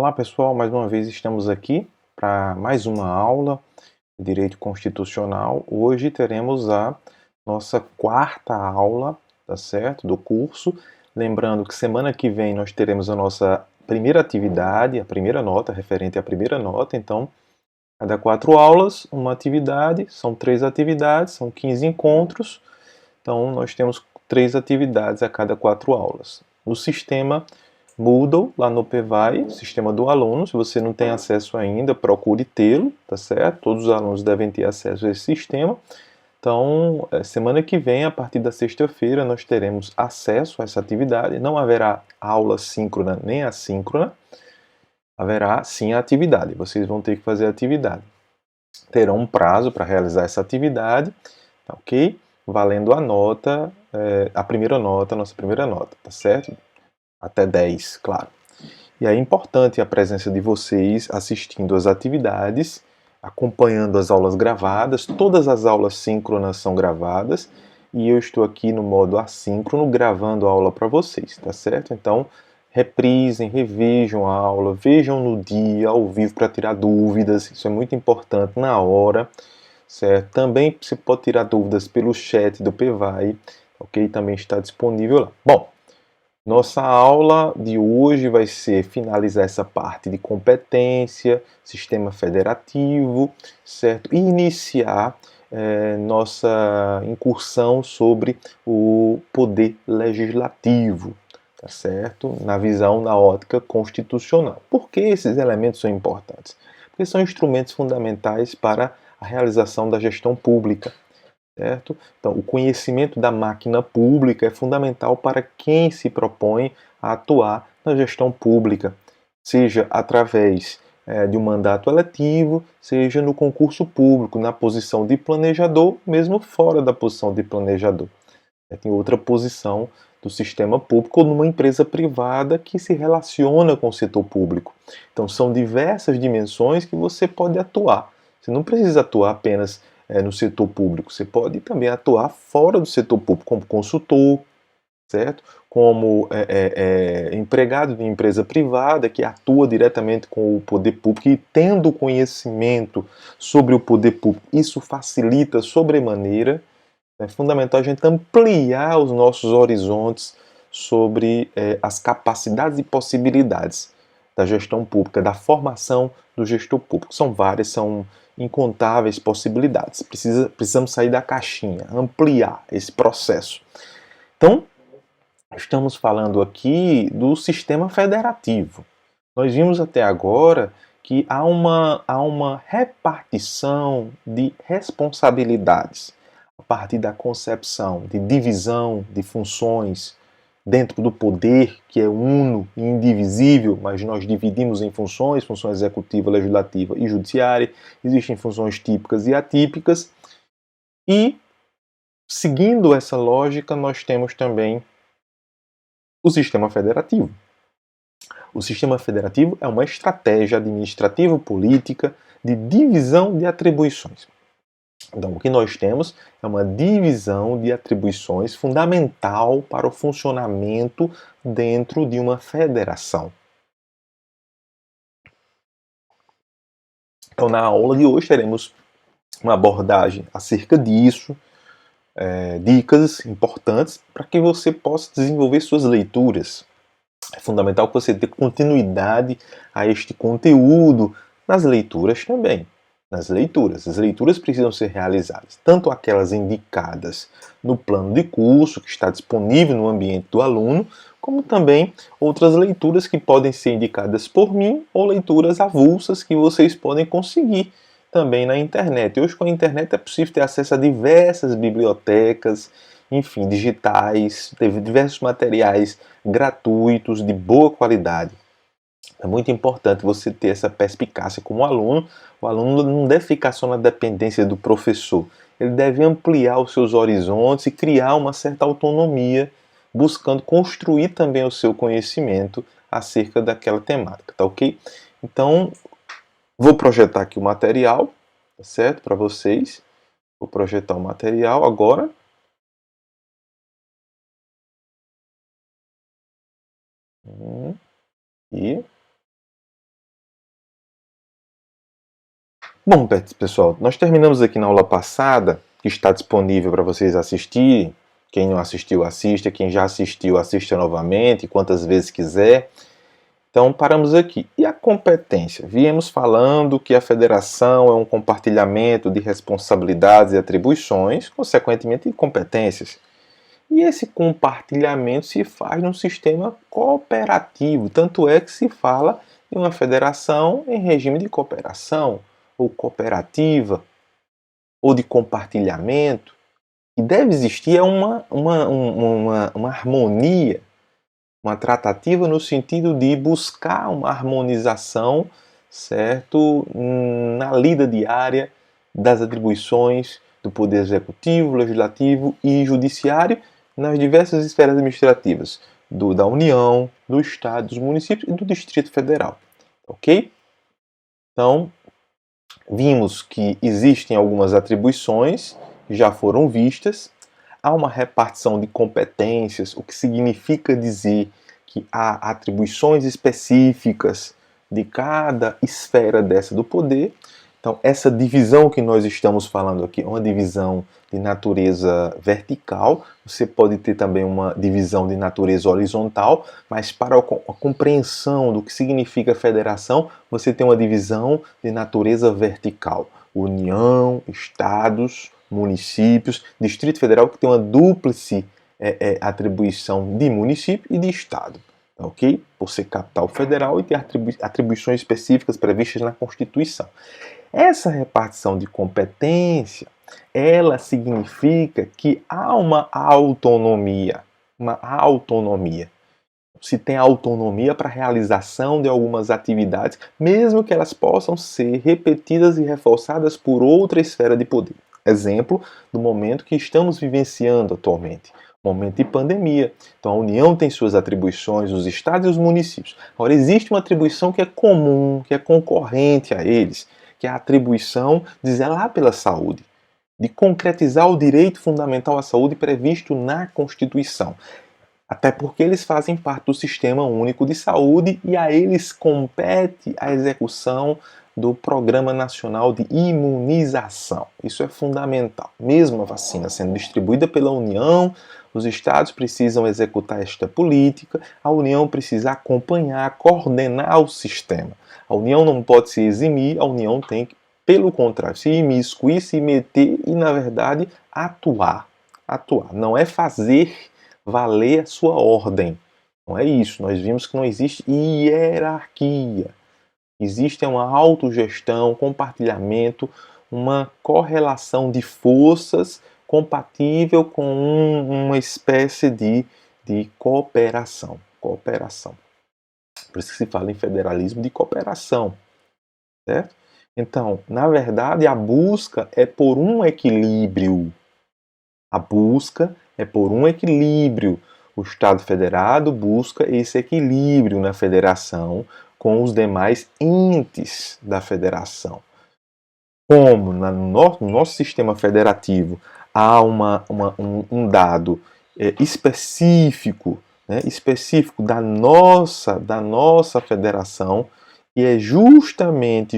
Olá pessoal, mais uma vez estamos aqui para mais uma aula de Direito Constitucional. Hoje teremos a nossa quarta aula, tá certo, do curso. Lembrando que semana que vem nós teremos a nossa primeira atividade, a primeira nota, referente à primeira nota. Então, cada 4 aulas, uma atividade, são 3 atividades, são 15 encontros. Então, nós temos 3 atividades a cada 4 aulas. O sistema Moodle, lá no PVAI, sistema do aluno. Se você não tem acesso ainda, procure tê-lo, tá certo? Todos os alunos devem ter acesso a esse sistema. Então, semana que vem, a partir da sexta-feira, nós teremos acesso a essa atividade. Não haverá aula síncrona nem assíncrona. Haverá sim a atividade. Vocês vão ter que fazer a atividade. Terão um prazo para realizar essa atividade, tá ok? Valendo a nota, a primeira nota, a nossa primeira nota, tá certo? Até 10, claro. E é importante a presença de vocês assistindo às atividades, acompanhando as aulas gravadas. Todas as aulas síncronas são gravadas e eu estou aqui no modo assíncrono gravando a aula para vocês, tá certo? Então, reprisem, revejam a aula, vejam no dia, ao vivo, para tirar dúvidas. Isso é muito importante na hora, certo? Também você pode tirar dúvidas pelo chat do PVAI, ok? Também está disponível lá. Bom, nossa aula de hoje vai ser finalizar essa parte de competência, sistema federativo, certo? E iniciar nossa incursão sobre o poder legislativo, tá certo? Na visão, na ótica constitucional. Por que esses elementos são importantes? Porque são instrumentos fundamentais para a realização da gestão pública. Certo? Então, o conhecimento da máquina pública é fundamental para quem se propõe a atuar na gestão pública, seja através de um mandato eletivo, seja no concurso público, na posição de planejador, mesmo fora da posição de planejador. Tem outra posição do sistema público ou numa empresa privada que se relaciona com o setor público. Então, são diversas dimensões que você pode atuar. Você não precisa atuar apenas no setor público, você pode também atuar fora do setor público, como consultor, certo? Como empregado de empresa privada que atua diretamente com o poder público e tendo conhecimento sobre o poder público, isso facilita sobremaneira. É fundamental a gente ampliar os nossos horizontes sobre as capacidades e possibilidades da gestão pública, da formação do gestor público. São várias, são incontáveis possibilidades. Precisamos sair da caixinha, ampliar esse processo. Então, estamos falando aqui do sistema federativo. Nós vimos até agora que há uma repartição de responsabilidades a partir da concepção de divisão de funções dentro do poder, que é uno e indivisível, mas nós dividimos em funções, função executiva, legislativa e judiciária. Existem funções típicas e atípicas. E, seguindo essa lógica, nós temos também o sistema federativo. O sistema federativo é uma estratégia administrativo-política de divisão de atribuições. Então, o que nós temos é uma divisão de atribuições fundamental para o funcionamento dentro de uma federação. Então, na aula de hoje, teremos uma abordagem acerca disso, dicas importantes para que você possa desenvolver suas leituras. É fundamental que você dê continuidade a este conteúdo nas leituras também. Nas leituras. As leituras precisam ser realizadas, tanto aquelas indicadas no plano de curso, que está disponível no ambiente do aluno, como também outras leituras que podem ser indicadas por mim ou leituras avulsas que vocês podem conseguir também na internet. Hoje, com a internet, é possível ter acesso a diversas bibliotecas, enfim, digitais, diversos materiais gratuitos, de boa qualidade. É muito importante você ter essa perspicácia como aluno. O aluno não deve ficar só na dependência do professor. Ele deve ampliar os seus horizontes e criar uma certa autonomia, buscando construir também o seu conhecimento acerca daquela temática, tá ok? Então, vou projetar aqui o material, tá certo? Para vocês. Vou projetar o material agora. E Bom, pessoal, nós terminamos aqui na aula passada, que está disponível para vocês assistirem. Quem não assistiu, assista. Quem já assistiu, assista novamente, quantas vezes quiser. Então, paramos aqui. E a competência? Viemos falando que a federação é um compartilhamento de responsabilidades e atribuições, consequentemente, de competências. E esse compartilhamento se faz num sistema cooperativo, tanto é que se fala de uma federação em regime de cooperação, ou cooperativa, ou de compartilhamento. E deve existir uma harmonia, uma tratativa no sentido de buscar uma harmonização, certo, na lida diária das atribuições do Poder Executivo, Legislativo e Judiciário nas diversas esferas administrativas da União, do Estado, dos municípios e do Distrito Federal. Ok? Então, vimos que existem algumas atribuições que já foram vistas. Há uma repartição de competências, o que significa dizer que há atribuições específicas de cada esfera dessa do poder. Então, essa divisão que nós estamos falando aqui é uma divisão de natureza vertical. Você pode ter também uma divisão de natureza horizontal, mas para a compreensão do que significa federação, você tem uma divisão de natureza vertical. União, estados, municípios, Distrito Federal, que tem uma dúplice atribuição de município e de estado. Ok? Por ser capital federal e ter atribuições específicas previstas na Constituição. Essa repartição de competência, ela significa que há uma autonomia. Se tem autonomia para a realização de algumas atividades, mesmo que elas possam ser repetidas e reforçadas por outra esfera de poder. Exemplo do momento que estamos vivenciando atualmente, momento de pandemia. Então a União tem suas atribuições, os estados e os municípios. Agora existe uma atribuição que é comum, que é concorrente a eles, que é a atribuição de zelar pela saúde, de concretizar o direito fundamental à saúde previsto na Constituição. Até porque eles fazem parte do Sistema Único de Saúde e a eles compete a execução do Programa Nacional de Imunização. Isso é fundamental. Mesmo a vacina sendo distribuída pela União, os estados precisam executar esta política, a União precisa acompanhar, coordenar o sistema. A União não pode se eximir, a União tem que, pelo contrário, se imiscuir, se meter e, na verdade, atuar. Atuar. Não é fazer valer a sua ordem. Não é isso. Nós vimos que não existe hierarquia. Existe uma autogestão, compartilhamento, uma correlação de forças compatível com uma espécie de cooperação. Cooperação. Por isso que se fala em federalismo de cooperação. Certo? Então, na verdade, a busca é por um equilíbrio. A busca é por um equilíbrio. O Estado federado busca esse equilíbrio na federação com os demais entes da federação. Como no nosso sistema federativo há um dado específico, né, específico da nossa federação, e é justamente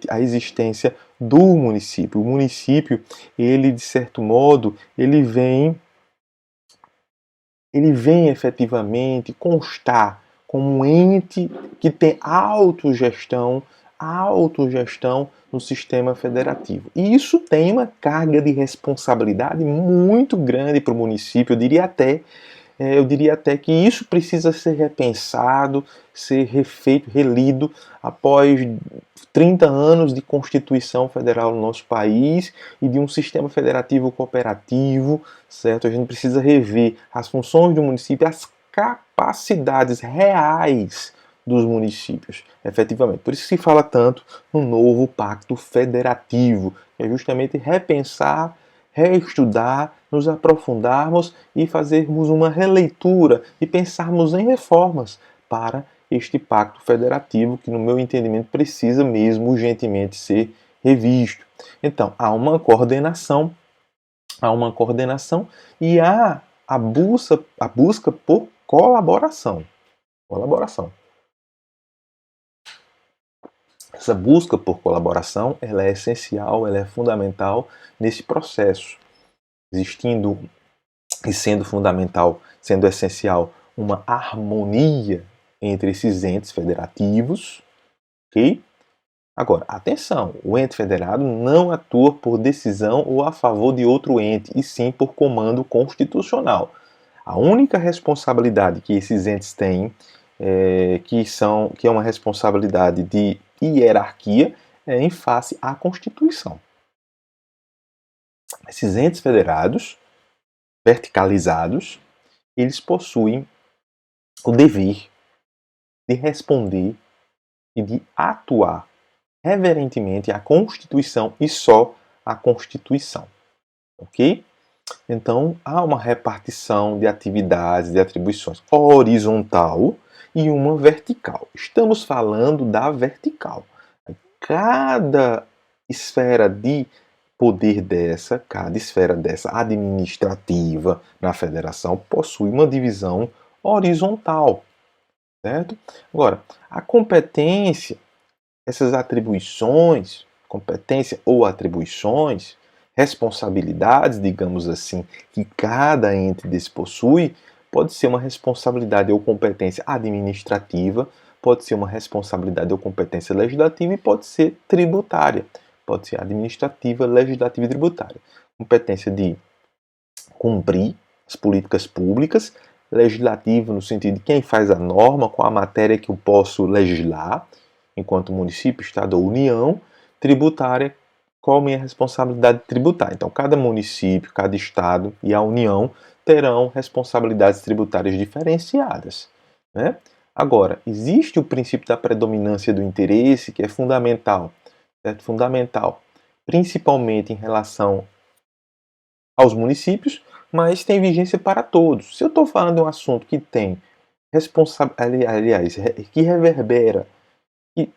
a existência do município. O município, ele de certo modo, ele vem efetivamente constar como um ente que tem autogestão no sistema federativo. E isso tem uma carga de responsabilidade muito grande para o município. Eu diria até que isso precisa ser repensado, ser refeito, relido após 30 anos de Constituição Federal no nosso país e de um sistema federativo cooperativo, certo? A gente precisa rever as funções do município, as capacidades reais dos municípios, efetivamente. Por isso se fala tanto no novo Pacto Federativo, que é justamente repensar, reestudar, nos aprofundarmos e fazermos uma releitura e pensarmos em reformas para este pacto federativo que, no meu entendimento, precisa mesmo urgentemente ser revisto. Então, há uma coordenação e há a busca por colaboração. Essa busca por colaboração, ela é essencial, ela é fundamental nesse processo, existindo e sendo fundamental, sendo essencial, uma harmonia entre esses entes federativos, ok? Agora, atenção, o ente federado não atua por decisão ou a favor de outro ente, e sim por comando constitucional. A única responsabilidade que esses entes têm, que é uma responsabilidade de hierarquia, é em face à Constituição. Esses entes federados, verticalizados, eles possuem o dever de responder e de atuar reverentemente à Constituição e só à Constituição, ok? Então, há uma repartição de atividades, de atribuições horizontal e uma vertical. Estamos falando da vertical. Cada esfera de poder dessa, cada esfera dessa administrativa na federação possui uma divisão horizontal, certo? Agora, a competência, essas atribuições, competência ou atribuições, responsabilidades, digamos assim, que cada ente desse possui, pode ser uma responsabilidade ou competência administrativa, pode ser uma responsabilidade ou competência legislativa e pode ser tributária. Pode ser administrativa, legislativa e tributária. Competência de cumprir as políticas públicas, legislativa no sentido de quem faz a norma, qual a matéria que eu posso legislar, enquanto município, estado ou união, tributária, qual a minha responsabilidade tributária. Então, cada município, cada estado e a união terão responsabilidades tributárias diferenciadas, né? Agora, existe o princípio da predominância do interesse, que é fundamental, certo? Fundamental, principalmente em relação aos municípios, mas tem vigência para todos. Se eu estou falando de um assunto que tem que reverbera, que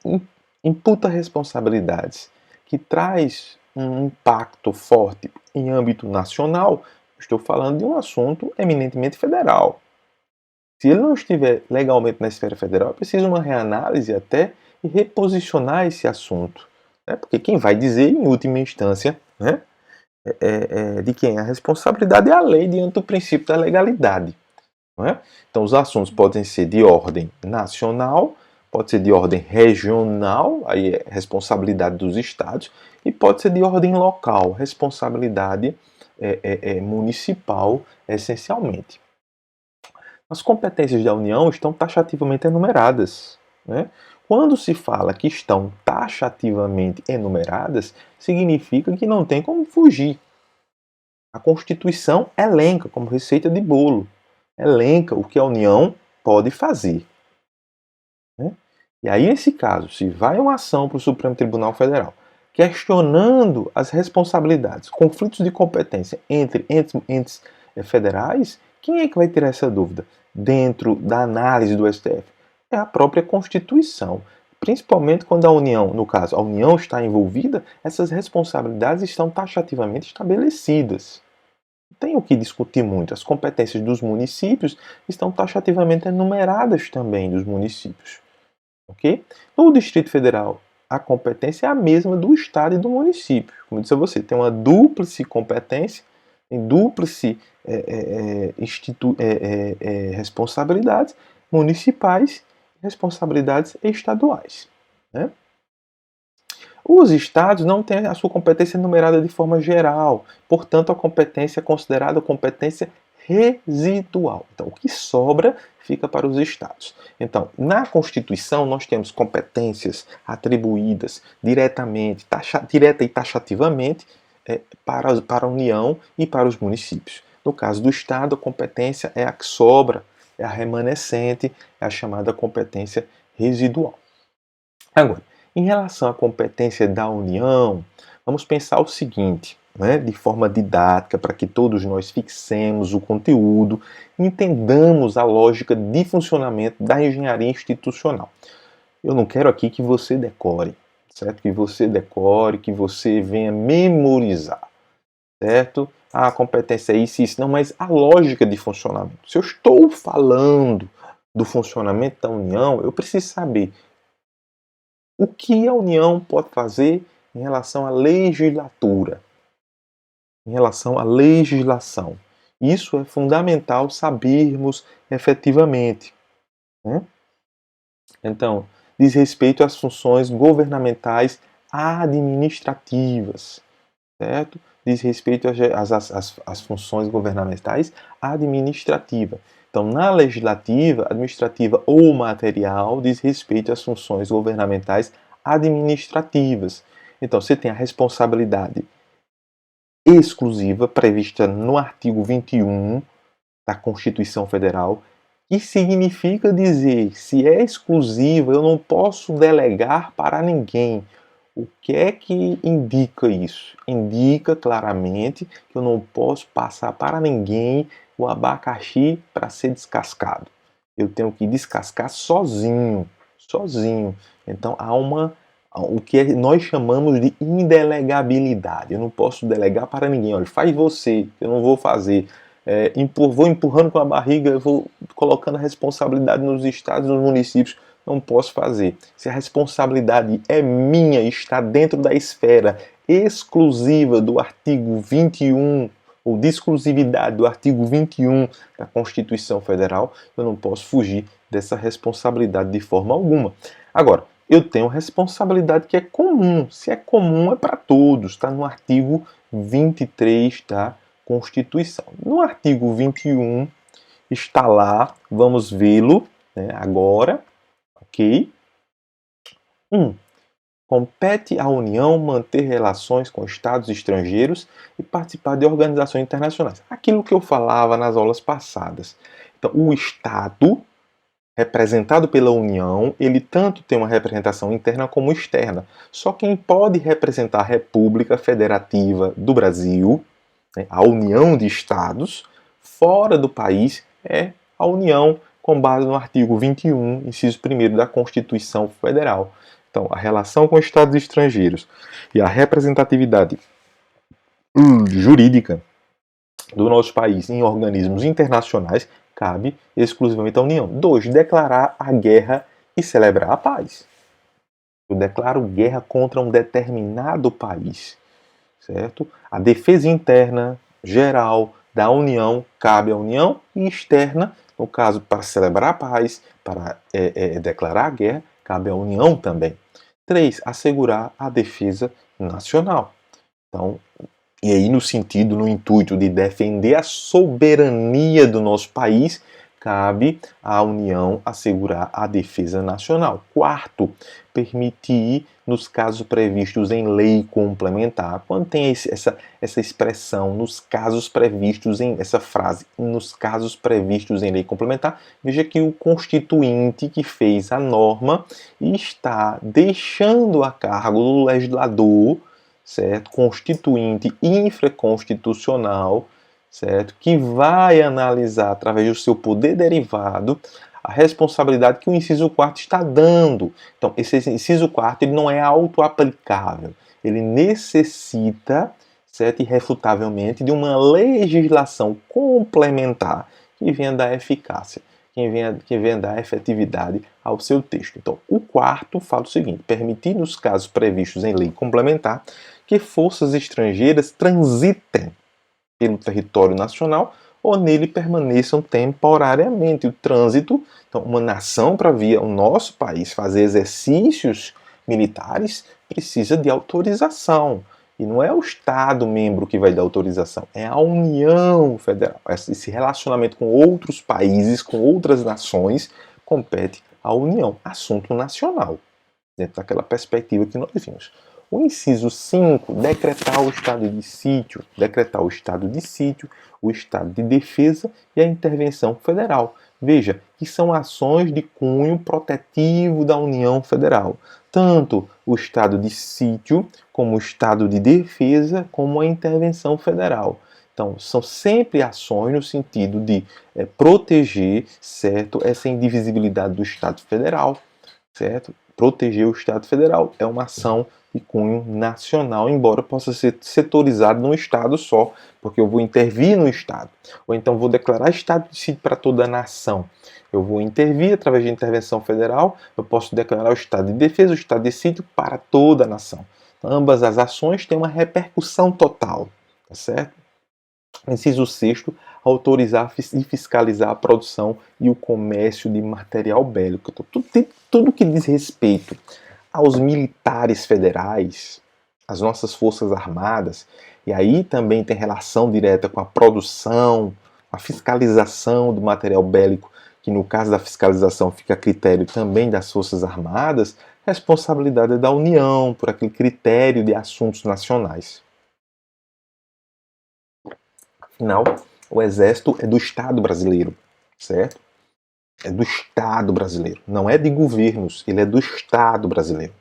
imputa responsabilidades, que traz um impacto forte em âmbito nacional, estou falando de um assunto eminentemente federal. Se ele não estiver legalmente na esfera federal, é preciso uma reanálise até e reposicionar esse assunto, né? Porque quem vai dizer, em última instância, né, de quem é a responsabilidade é a lei diante do princípio da legalidade. Não é? Então, os assuntos podem ser de ordem nacional, pode ser de ordem regional, aí é responsabilidade dos estados, e pode ser de ordem local, responsabilidade municipal, essencialmente. As competências da União estão taxativamente enumeradas, né? Quando se fala que estão taxativamente enumeradas, significa que não tem como fugir. A Constituição elenca como receita de bolo, elenca o que a União pode fazer, né? E aí, nesse caso, se vai uma ação para o Supremo Tribunal Federal questionando as responsabilidades, conflitos de competência entre entes federais, quem é que vai ter essa dúvida dentro da análise do STF? É a própria Constituição. Principalmente quando a União, no caso, a União está envolvida, essas responsabilidades estão taxativamente estabelecidas. Não tem o que discutir muito. As competências dos municípios estão taxativamente enumeradas também dos municípios. Ok? No Distrito Federal, a competência é a mesma do Estado e do município. Como eu disse a você, tem uma dúplice competência, tem dúplice responsabilidades municipais e responsabilidades estaduais, né? Os estados não têm a sua competência enumerada de forma geral, portanto, a competência é considerada competência residual. Então, o que sobra fica para os estados. Então, na Constituição, nós temos competências atribuídas direta e taxativamente para a União e para os municípios. No caso do Estado, a competência é a que sobra, é a remanescente, é a chamada competência residual. Agora, em relação à competência da União, vamos pensar o seguinte, né, de forma didática, para que todos nós fixemos o conteúdo, entendamos a lógica de funcionamento da engenharia institucional. Eu não quero aqui que você decore, certo? Que você decore, que você venha memorizar, certo? Ah, a competência é isso e isso. Não, mas a lógica de funcionamento. Se eu estou falando do funcionamento da União, eu preciso saber O que a União pode fazer em relação à legislatura, em relação à legislação? Isso é fundamental sabermos efetivamente, né? Então, diz respeito às funções governamentais administrativas, certo? Diz respeito às funções governamentais administrativas. Então, na legislativa, administrativa ou material, diz respeito às funções governamentais administrativas. Então, você tem a responsabilidade exclusiva prevista no artigo 21 da Constituição Federal, que significa dizer, se é exclusiva, eu não posso delegar para ninguém. O que é que indica isso? Indica claramente que eu não posso passar para ninguém o abacaxi para ser descascado. Eu tenho que descascar sozinho, sozinho. Então há o que nós chamamos de indelegabilidade. Eu não posso delegar para ninguém. Olha, faz você, eu não vou fazer. Vou empurrando com a barriga, vou colocando a responsabilidade nos estados e nos municípios. Não posso fazer. Se a responsabilidade é minha, está dentro da esfera exclusiva do artigo 21, ou de exclusividade do artigo 21 da Constituição Federal, eu não posso fugir dessa responsabilidade de forma alguma. Agora, eu tenho responsabilidade que é comum. Se é comum, é para todos. Está no artigo 23 da Constituição. No artigo 21 está lá, vamos vê-lo, né, agora, ok? 1. Compete à União manter relações com estados estrangeiros e participar de organizações internacionais. Aquilo que eu falava nas aulas passadas. Então, o Estado, representado pela União, ele tanto tem uma representação interna como externa. Só quem pode representar a República Federativa do Brasil, né, a União de Estados, fora do país, é a União, com base no artigo 21, inciso 1º da Constituição Federal. Então, a relação com estados estrangeiros e a representatividade jurídica do nosso país em organismos internacionais cabe exclusivamente à União. 2. Declarar a guerra e celebrar a paz. Eu declaro guerra contra um determinado país, certo? A defesa interna, geral, da União cabe à União e externa, no caso, para celebrar a paz, para declarar a guerra, cabe à União também. 3. Assegurar a defesa nacional. Então, e aí no intuito de defender a soberania do nosso país, cabe à União assegurar a defesa nacional. 4. Permitir, nos casos previstos em lei complementar. Quando tem essa expressão, nos casos previstos em, essa frase, nos casos previstos em lei complementar, veja que o constituinte que fez a norma está deixando a cargo do legislador, certo? Constituinte infraconstitucional, certo? Que vai analisar através do seu poder derivado a responsabilidade que o inciso 4º está dando. Então, esse inciso 4º ele não é autoaplicável. Ele necessita, certo? Irrefutavelmente, de uma legislação complementar que venha dar eficácia, que venha dar efetividade ao seu texto. Então, o 4º fala o seguinte: permitir, nos casos previstos em lei complementar, que forças estrangeiras transitem pelo território nacional ou nele permaneçam temporariamente. O trânsito, então, uma nação para vir ao nosso país fazer exercícios militares precisa de autorização. E não é o Estado membro que vai dar autorização, é a União Federal. Esse relacionamento com outros países, com outras nações, compete à União. Assunto nacional, dentro daquela perspectiva que nós vimos. O inciso 5, decretar o estado de sítio. Decretar o estado de sítio, o estado de defesa e a intervenção federal. Veja que são ações de cunho protetivo da União Federal. Tanto o estado de sítio, como o estado de defesa, como a intervenção federal. Então, são sempre ações no sentido de proteger, certo, essa indivisibilidade do Estado Federal, certo? proteger o Estado Federal. É uma ação de cunho nacional, embora possa ser setorizado num Estado só, porque eu vou intervir no Estado. Ou então vou declarar estado de sítio para toda a nação. Eu vou intervir através de intervenção federal, eu posso declarar o estado de defesa, o estado de sítio para toda a nação. Então, ambas as ações têm uma repercussão total, tá certo? Inciso 6º, autorizar e fiscalizar a produção e o comércio de material bélico. Então, tudo que diz respeito aos militares federais, às nossas forças armadas, e aí também tem relação direta com a produção, a fiscalização do material bélico, que no caso da fiscalização fica a critério também das forças armadas, responsabilidade é da União por aquele critério de assuntos nacionais. Afinal, o Exército é do Estado brasileiro, certo? É do Estado brasileiro, não é de governos, ele é do Estado brasileiro.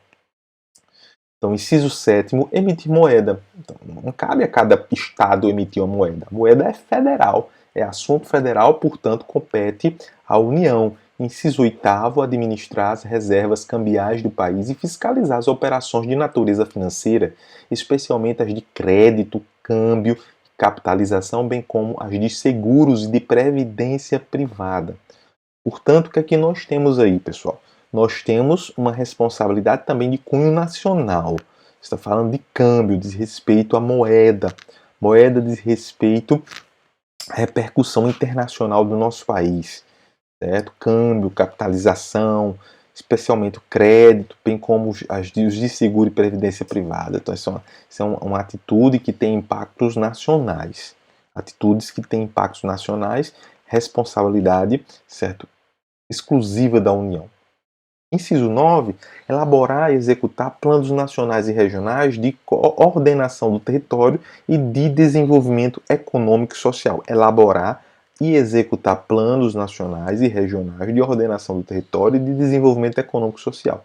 Então, inciso 7º, emitir moeda. Então, não cabe a cada Estado emitir uma moeda. A moeda é federal, é assunto federal, portanto, compete à União. Inciso 8º, administrar as reservas cambiais do país e fiscalizar as operações de natureza financeira, especialmente as de crédito, câmbio, capitalização, bem como as de seguros e de previdência privada. Portanto, o que é que nós temos aí, pessoal? Nós temos uma responsabilidade também de cunho nacional. Está falando de câmbio, diz respeito à moeda. Moeda diz respeito à repercussão internacional do nosso país, certo? Câmbio, capitalização, especialmente o crédito, bem como os de seguro e previdência privada. Então, isso é uma atitude que tem impactos nacionais. Atitudes que têm impactos nacionais, responsabilidade, certo? Exclusiva da União. Inciso 9, elaborar e executar planos nacionais e regionais de ordenação do território e de desenvolvimento econômico e social. Elaborar e executar planos nacionais e regionais de ordenação do território e de desenvolvimento econômico e social.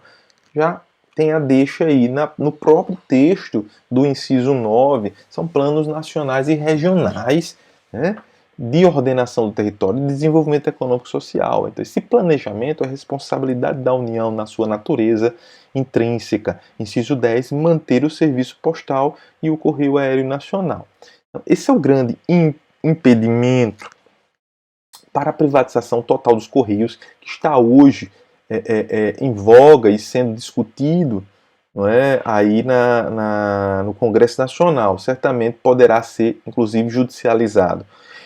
Já tem a deixa aí no próprio texto do inciso 9, são planos nacionais e regionais, né, de ordenação do território e desenvolvimento econômico e social. Então, esse planejamento é responsabilidade da União na sua natureza intrínseca. Inciso 10, manter o serviço postal e o correio aéreo nacional. Então, esse é o grande impedimento para a privatização total dos Correios, que está hoje em voga e sendo discutido, não é, aí no Congresso Nacional. Certamente poderá ser, inclusive, judicializado.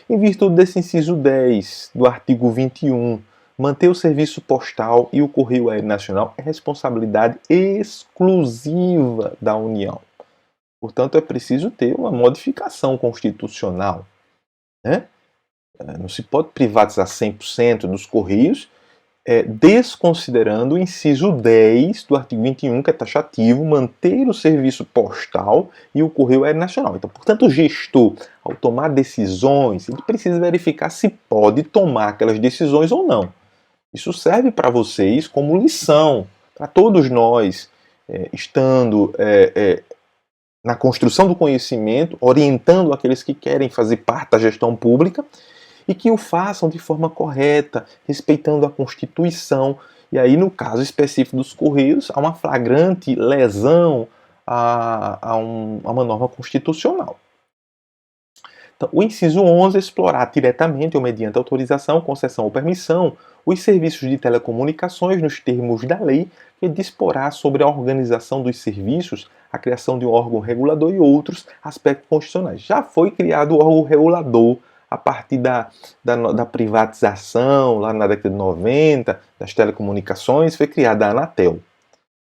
Em virtude desse inciso 10 do artigo 21, manter o serviço postal e o correio aéreo nacional é responsabilidade exclusiva da União. Portanto, é preciso ter uma modificação constitucional, né? Não se pode privatizar 100% dos Correios, desconsiderando o inciso 10 do artigo 21, que é taxativo, manter o serviço postal e o correio aéreo nacional. Então, portanto, o gestor, ao tomar decisões, ele precisa verificar se pode tomar aquelas decisões ou não. Isso serve para vocês como lição, para todos nós, estando na construção do conhecimento, orientando aqueles que querem fazer parte da gestão pública, e que o façam de forma correta, respeitando a Constituição. E aí, no caso específico dos Correios, há uma flagrante lesão a uma norma constitucional. Então, o inciso 11 é explorar diretamente ou mediante autorização, concessão ou permissão os serviços de telecomunicações nos termos da lei que disporá sobre a organização dos serviços, a criação de um órgão regulador e outros aspectos constitucionais. Já foi criado o órgão regulador a partir da privatização, lá na década de 90, das telecomunicações, foi criada a Anatel.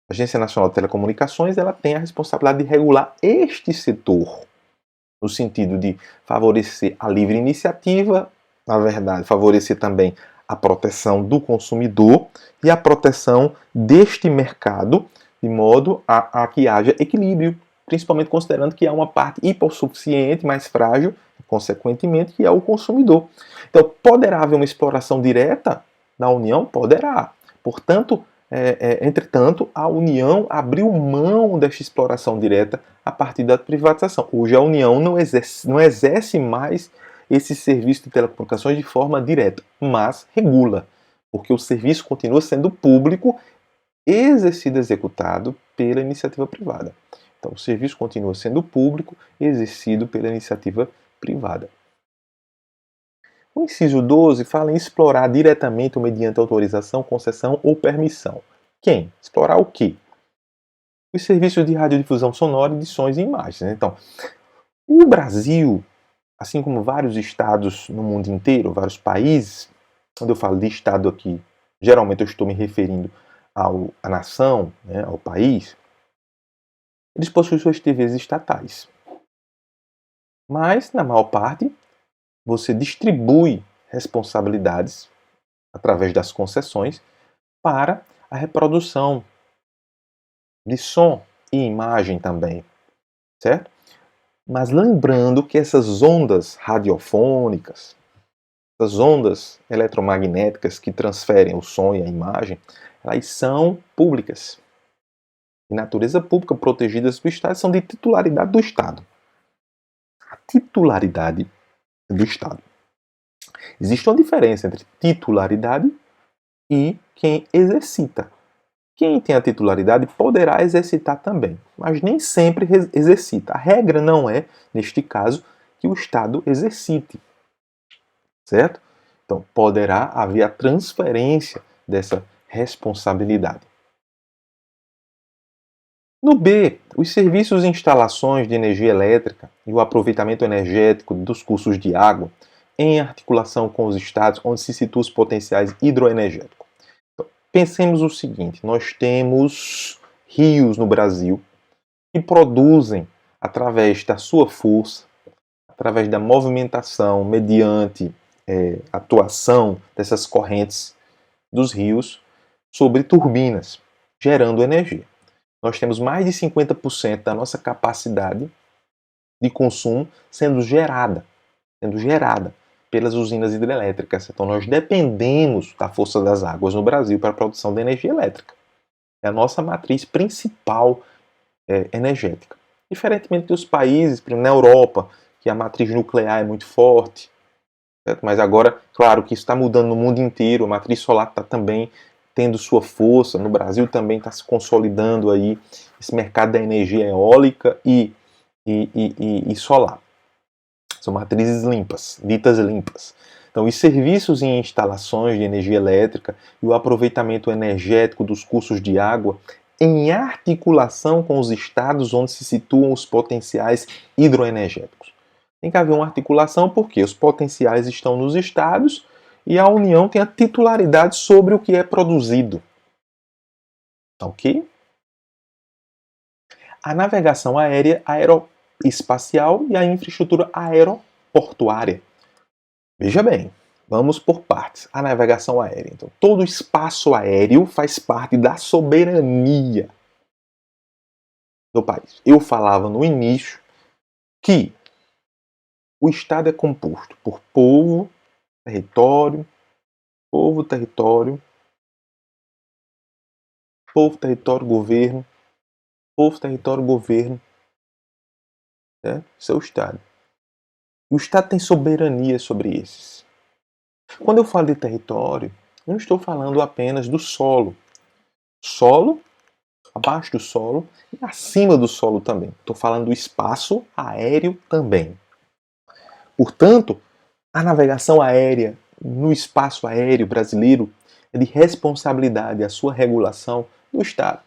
A Agência Nacional de Telecomunicações, ela tem a responsabilidade de regular este setor, no sentido de favorecer a livre iniciativa, na verdade, favorecer também a proteção do consumidor e a proteção deste mercado, de modo a que haja equilíbrio, principalmente considerando que há uma parte hipossuficiente, mais frágil, consequentemente, que é o consumidor. Então, poderá haver uma exploração direta da União? Poderá. Portanto, entretanto, a União abriu mão desta exploração direta a partir da privatização. Hoje a União não exerce mais esse serviço de telecomunicações de forma direta, mas regula, porque o serviço continua sendo público exercido, executado pela iniciativa privada. Então, o serviço continua sendo público, exercido pela iniciativa privada. O inciso 12 fala em explorar diretamente ou mediante autorização, concessão ou permissão. Quem? Explorar o quê? Os serviços de radiodifusão sonora, de sons e imagens. Então, o Brasil, assim como vários estados no mundo inteiro, vários países, quando eu falo de estado aqui, geralmente eu estou me referindo à nação, né, ao país, eles possuem suas TVs estatais. Mas, na maior parte, você distribui responsabilidades através das concessões para a reprodução de som e imagem também, certo? Mas lembrando que essas ondas radiofônicas, essas ondas eletromagnéticas que transferem o som e a imagem, elas são públicas. De natureza pública, protegidas do Estado, são de titularidade do Estado. A titularidade do Estado. Existe uma diferença entre titularidade e quem exercita. Quem tem a titularidade poderá exercitar também, mas nem sempre exercita. A regra não é, neste caso, que o Estado exercite, certo? Então, poderá haver a transferência dessa responsabilidade. No B, os serviços e instalações de energia elétrica e o aproveitamento energético dos cursos de água em articulação com os estados onde se situam os potenciais hidroenergéticos. Então, pensemos o seguinte, nós temos rios no Brasil que produzem, através da sua força, através da movimentação, mediante atuação dessas correntes dos rios, sobre turbinas, gerando energia. Nós temos mais de 50% da nossa capacidade de consumo sendo gerada pelas usinas hidrelétricas. Então nós dependemos da força das águas no Brasil para a produção de energia elétrica. É a nossa matriz principal energética. Diferentemente dos países, por exemplo, na Europa, que a matriz nuclear é muito forte, certo? Mas agora, claro que isso está mudando no mundo inteiro, a matriz solar está também tendo sua força, no Brasil também está se consolidando aí esse mercado da energia eólica e solar. São matrizes limpas, ditas limpas. Então, os serviços e instalações de energia elétrica e o aproveitamento energético dos cursos de água em articulação com os estados onde se situam os potenciais hidroenergéticos. Tem que haver uma articulação porque os potenciais estão nos estados e a União tem a titularidade sobre o que é produzido. Ok? A navegação aérea, aeroespacial e a infraestrutura aeroportuária. Veja bem, vamos por partes. A navegação aérea. Então, todo o espaço aéreo faz parte da soberania do país. Eu falava no início que o Estado é composto por povo, território, povo, território, povo, território, governo, povo, território, governo. Isso é o Estado. E o Estado tem soberania sobre esses. Quando eu falo de território, eu não estou falando apenas do solo. Solo, abaixo do solo e acima do solo também. Estou falando do espaço aéreo também. Portanto, a navegação aérea no espaço aéreo brasileiro é de responsabilidade, a sua regulação do Estado.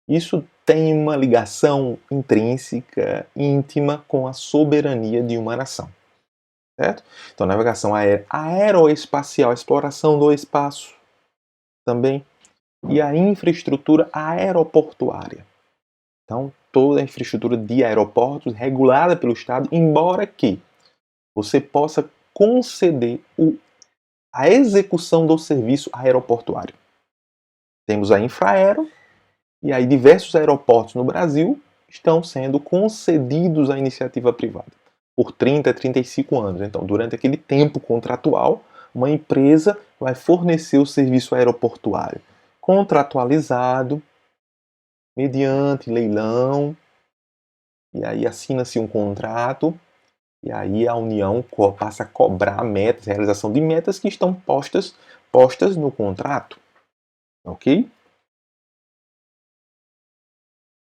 Isso tem uma ligação intrínseca, íntima com a soberania de uma nação. Certo? Então, navegação aérea, aeroespacial, exploração do espaço também, e a infraestrutura aeroportuária. Então, toda a infraestrutura de aeroportos regulada pelo Estado, embora que você possa conceder a execução do serviço aeroportuário. Temos a Infraero, e aí diversos aeroportos no Brasil estão sendo concedidos à iniciativa privada por 30 a 35 anos. Então, durante aquele tempo contratual, uma empresa vai fornecer o serviço aeroportuário contratualizado, mediante leilão, e aí assina-se um contrato, e aí a União passa a cobrar metas, realização de metas que estão postas no contrato. Ok?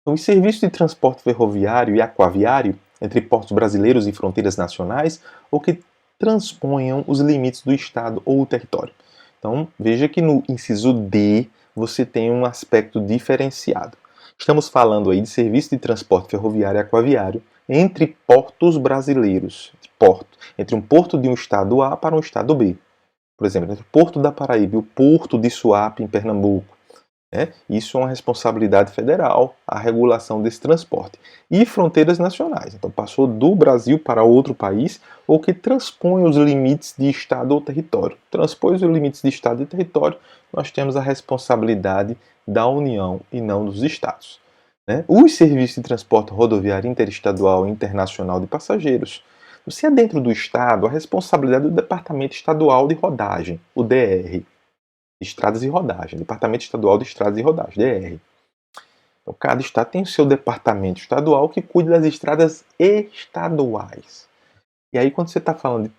Então, os serviços de transporte ferroviário e aquaviário entre portos brasileiros e fronteiras nacionais ou que transponham os limites do Estado ou território. Então, veja que no inciso D você tem um aspecto diferenciado. Estamos falando aí de serviço de transporte ferroviário e aquaviário entre portos brasileiros, entre um porto de um estado A para um estado B. Por exemplo, entre o Porto da Paraíba e o Porto de Suape, em Pernambuco. Isso é uma responsabilidade federal, a regulação desse transporte. E fronteiras nacionais. Então, passou do Brasil para outro país ou que transpõe os limites de Estado ou território. Transpõe os limites de Estado e território, nós temos a responsabilidade da União e não dos Estados. Os serviços de transporte rodoviário interestadual e internacional de passageiros. Se é dentro do Estado, a responsabilidade é do Departamento Estadual de Rodagem, o DR. Estradas e Rodagem, Departamento Estadual de Estradas e Rodagem, DR. Então, cada estado tem o seu departamento estadual que cuida das estradas estaduais. E aí, quando você está falando de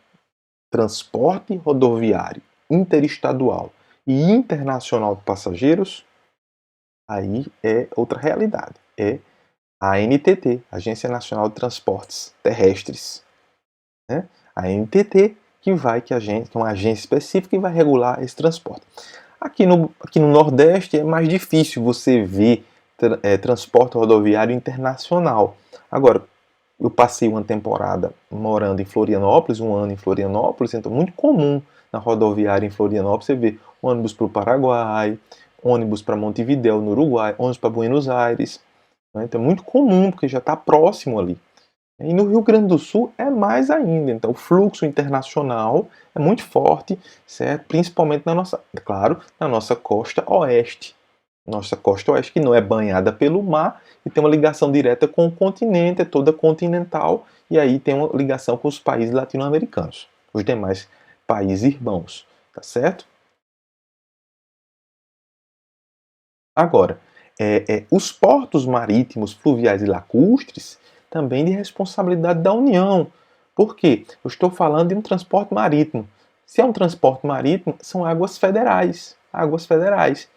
transporte rodoviário interestadual e internacional de passageiros, aí é outra realidade. É a ANTT, Agência Nacional de Transportes Terrestres. A ANTT que é uma agência específica e vai regular esse transporte. Aqui no Nordeste é mais difícil você ver transporte rodoviário internacional. Agora, eu passei uma temporada morando em Florianópolis, um ano em Florianópolis, então é muito comum na rodoviária em Florianópolis você ver ônibus para o Paraguai, ônibus para Montevidéu, no Uruguai, ônibus para Buenos Aires. Então é muito comum, porque já está próximo ali. E no Rio Grande do Sul é mais ainda. Então, o fluxo internacional é muito forte, certo? Principalmente na nossa costa oeste. Nossa costa oeste, que não é banhada pelo mar e tem uma ligação direta com o continente, é toda continental, e aí tem uma ligação com os países latino-americanos, os demais países irmãos, tá certo? Agora, os portos marítimos, fluviais e lacustres também de responsabilidade da União. Por quê? Eu estou falando de um transporte marítimo. Se é um transporte marítimo, são águas federais. Águas federais.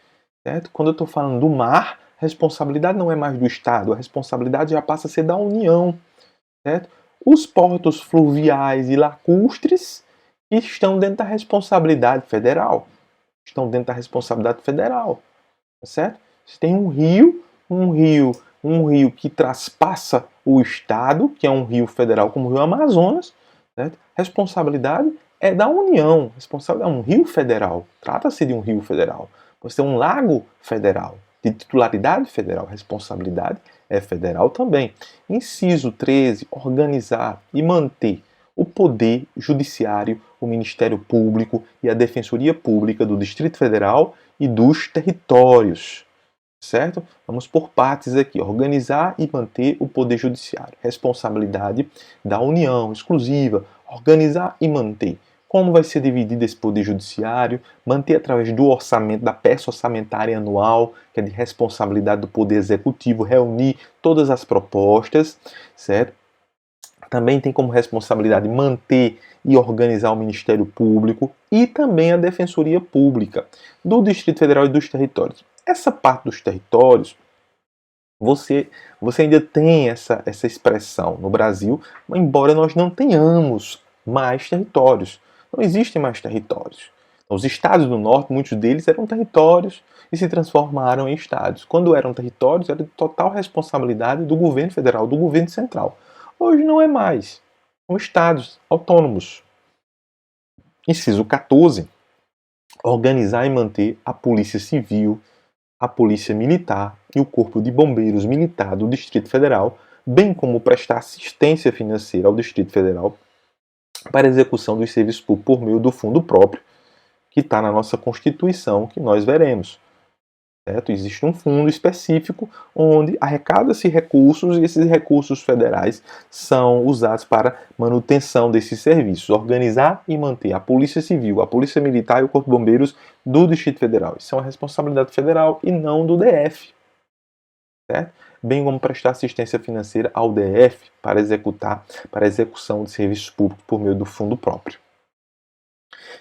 Certo? Quando eu estou falando do mar, a responsabilidade não é mais do Estado, a responsabilidade já passa a ser da União. Certo? Os portos fluviais e lacustres estão dentro da responsabilidade federal. Estão dentro da responsabilidade federal. Tá certo? Você tem um rio que traspassa o estado, que é um rio federal como o Rio Amazonas, certo? Responsabilidade é da União, responsabilidade é um rio federal, trata-se de um rio federal. Você tem um lago federal, de titularidade federal, responsabilidade é federal também. Inciso 13, organizar e manter o Poder Judiciário, o Ministério Público e a Defensoria Pública do Distrito Federal e dos territórios. Certo? Vamos por partes aqui. Organizar e manter o Poder Judiciário. Responsabilidade da União exclusiva. Organizar e manter. Como vai ser dividido esse Poder Judiciário? Manter através do orçamento, da peça orçamentária anual, que é de responsabilidade do Poder Executivo, reunir todas as propostas, certo? Também tem como responsabilidade manter e organizar o Ministério Público e também a Defensoria Pública do Distrito Federal e dos territórios. Essa parte dos territórios, você ainda tem essa expressão no Brasil, embora nós não tenhamos mais territórios. Não existem mais territórios. Os estados do norte, muitos deles eram territórios e se transformaram em estados. Quando eram territórios, era de total responsabilidade do governo federal, do governo central. Hoje não é mais. São estados autônomos. Inciso 14. Organizar e manter a Polícia Civil, a Polícia Militar e o Corpo de Bombeiros Militar do Distrito Federal, bem como prestar assistência financeira ao Distrito Federal para a execução dos serviços públicos por meio do fundo próprio, que está na nossa Constituição, que nós veremos. Certo? Existe um fundo específico onde arrecada-se recursos e esses recursos federais são usados para manutenção desses serviços, organizar e manter a Polícia Civil, a Polícia Militar e o Corpo de Bombeiros do Distrito Federal. Isso é uma responsabilidade federal e não do DF. Certo? Bem como prestar assistência financeira ao DF para a execução de serviços públicos por meio do fundo próprio.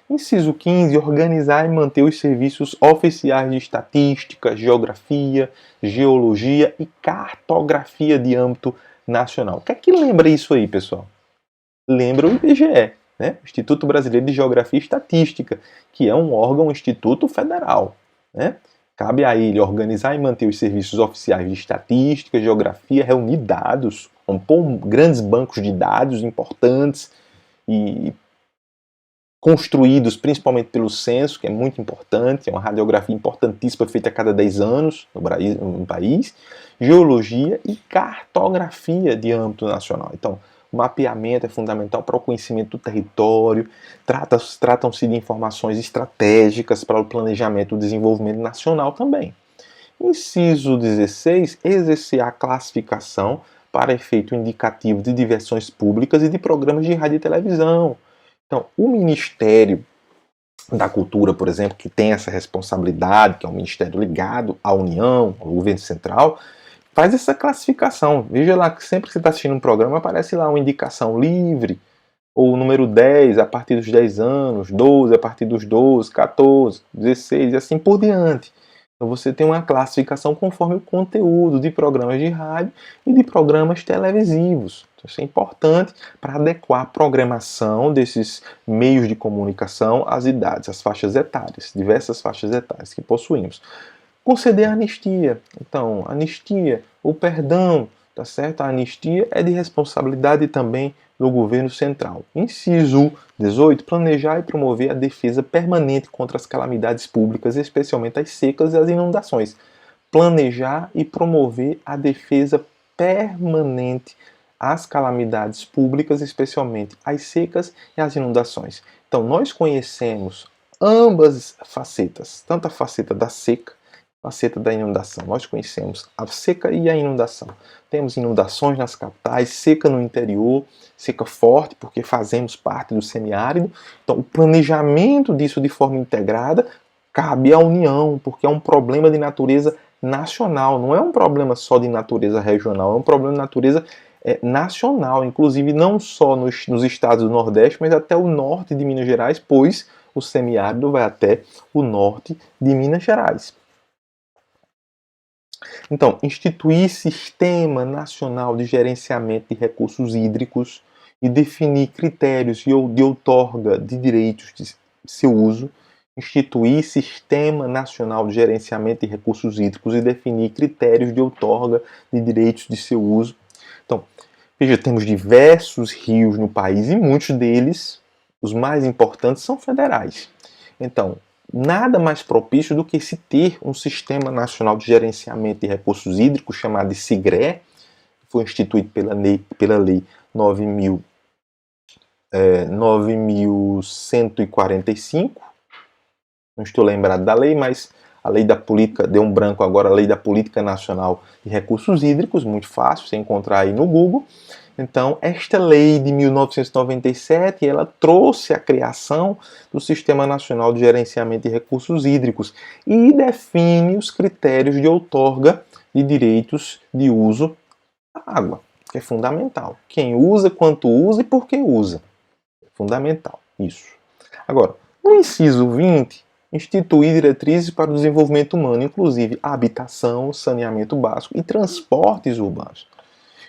Inciso 15, organizar e manter os serviços oficiais de estatística, geografia, geologia e cartografia de âmbito nacional. O que é que lembra isso aí, pessoal? Lembra o IBGE, né? Instituto Brasileiro de Geografia e Estatística, que é um órgão, um instituto federal, né? Cabe a ele organizar e manter os serviços oficiais de estatística, geografia, reunir dados, compor grandes bancos de dados importantes e construídos principalmente pelo censo, que é muito importante, é uma radiografia importantíssima feita a cada 10 anos no país, geologia e cartografia de âmbito nacional. Então, o mapeamento é fundamental para o conhecimento do território, tratam-se de informações estratégicas para o planejamento e desenvolvimento nacional também. Inciso 16, exercer a classificação para efeito indicativo de diversões públicas e de programas de rádio e televisão. Então, o Ministério da Cultura, por exemplo, que tem essa responsabilidade, que é um ministério ligado à União, ao governo central, faz essa classificação. Veja lá que sempre que você está assistindo um programa, aparece lá uma indicação livre, ou o número 10 a partir dos 10 anos, 12 a partir dos 12, 14, 16 e assim por diante. Então você tem uma classificação conforme o conteúdo de programas de rádio e de programas televisivos. Então, isso é importante para adequar a programação desses meios de comunicação às idades, às faixas etárias, diversas faixas etárias que possuímos. Conceder anistia. Então, anistia, o perdão, tá certo? A anistia é de responsabilidade também do governo central. Inciso 18, planejar e promover a defesa permanente contra as calamidades públicas, especialmente as secas e as inundações. Planejar e promover a defesa permanente às calamidades públicas, especialmente as secas e as inundações. Então, nós conhecemos ambas facetas, tanto a faceta da seca, faceta da inundação. Nós conhecemos a seca e a inundação. Temos inundações nas capitais, seca no interior, seca forte, porque fazemos parte do semiárido. Então, o planejamento disso de forma integrada cabe à União, porque é um problema de natureza nacional, não é um problema só de natureza regional, é um problema de natureza nacional, inclusive não só nos estados do Nordeste, mas até o norte de Minas Gerais, pois o semiárido vai até o norte de Minas Gerais. Então, instituir Sistema Nacional de Gerenciamento de Recursos Hídricos e definir critérios de outorga de direitos de seu uso. Instituir Sistema Nacional de Gerenciamento de Recursos Hídricos e definir critérios de outorga de direitos de seu uso. Então, veja, temos diversos rios no país e muitos deles, os mais importantes, são federais. Então, nada mais propício do que se ter um Sistema Nacional de Gerenciamento de Recursos Hídricos, chamado de SIGRE, que foi instituído pela Lei 9.145, não estou lembrado da lei, mas a lei da política, deu um branco agora, a Lei da Política Nacional de Recursos Hídricos, muito fácil, você encontrar aí no Google. Então, esta lei de 1997, ela trouxe a criação do Sistema Nacional de Gerenciamento de Recursos Hídricos e define os critérios de outorga de direitos de uso da água, que é fundamental. Quem usa, quanto usa e por que usa. É fundamental, isso. Agora, no inciso 20, instituir diretrizes para o desenvolvimento humano, inclusive habitação, saneamento básico e transportes urbanos.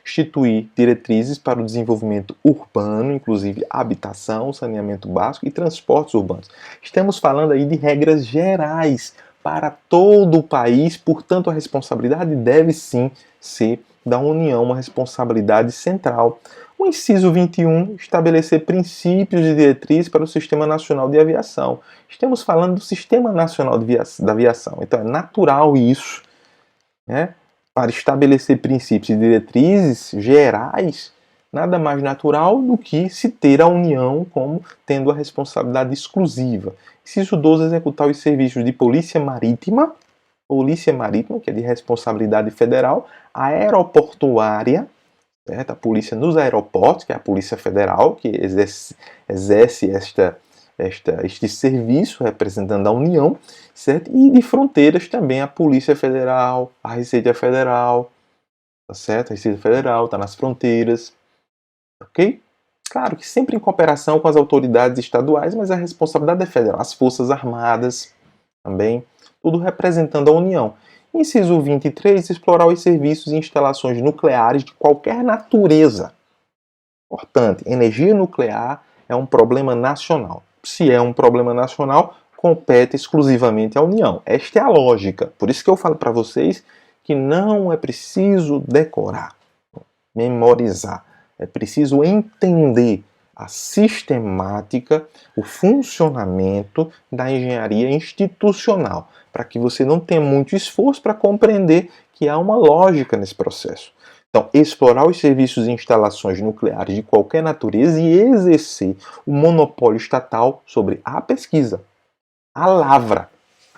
Instituir diretrizes para o desenvolvimento urbano, inclusive habitação, saneamento básico e transportes urbanos. Estamos falando aí de regras gerais para todo o país, portanto a responsabilidade deve sim ser da União, uma responsabilidade central. O inciso 21, estabelecer princípios e diretrizes para o Sistema Nacional de Aviação. Estamos falando do Sistema Nacional da Aviação, então é natural isso, né? Para estabelecer princípios e diretrizes gerais, nada mais natural do que se ter a União como tendo a responsabilidade exclusiva. Inciso 12, executar os serviços de polícia marítima, que é de responsabilidade federal, aeroportuária, certo? A polícia nos aeroportos, que é a Polícia Federal, que exerce este serviço representando a União, certo? E de fronteiras também a Polícia Federal, a Receita Federal, tá certo? A Receita Federal está nas fronteiras, ok? claro que sempre em cooperação com as autoridades estaduais, mas a responsabilidade é federal. As Forças Armadas também, tudo representando a União. Inciso 23, explorar os serviços e instalações nucleares de qualquer natureza. Importante, energia nuclear é um problema nacional. Se é um problema nacional, compete exclusivamente à União. Esta é a lógica. Por isso que eu falo para vocês que não é preciso decorar, memorizar. É preciso entender a sistemática, o funcionamento da engenharia institucional, para que você não tenha muito esforço para compreender que há uma lógica nesse processo. Então, explorar os serviços e instalações nucleares de qualquer natureza e exercer o monopólio estatal sobre a pesquisa, a lavra,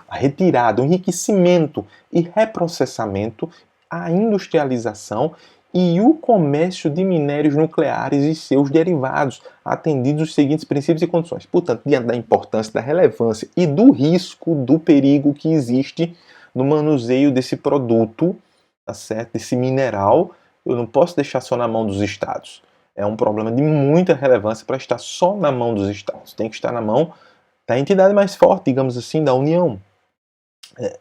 a retirada, o enriquecimento e reprocessamento, a industrialização e o comércio de minérios nucleares e seus derivados, atendidos os seguintes princípios e condições. Portanto, diante da importância, da relevância e do risco, do perigo que existe no manuseio desse produto, tá certo? Desse mineral, eu não posso deixar só na mão dos estados. É um problema de muita relevância para estar só na mão dos estados. Tem que estar na mão da entidade mais forte, digamos assim, da União.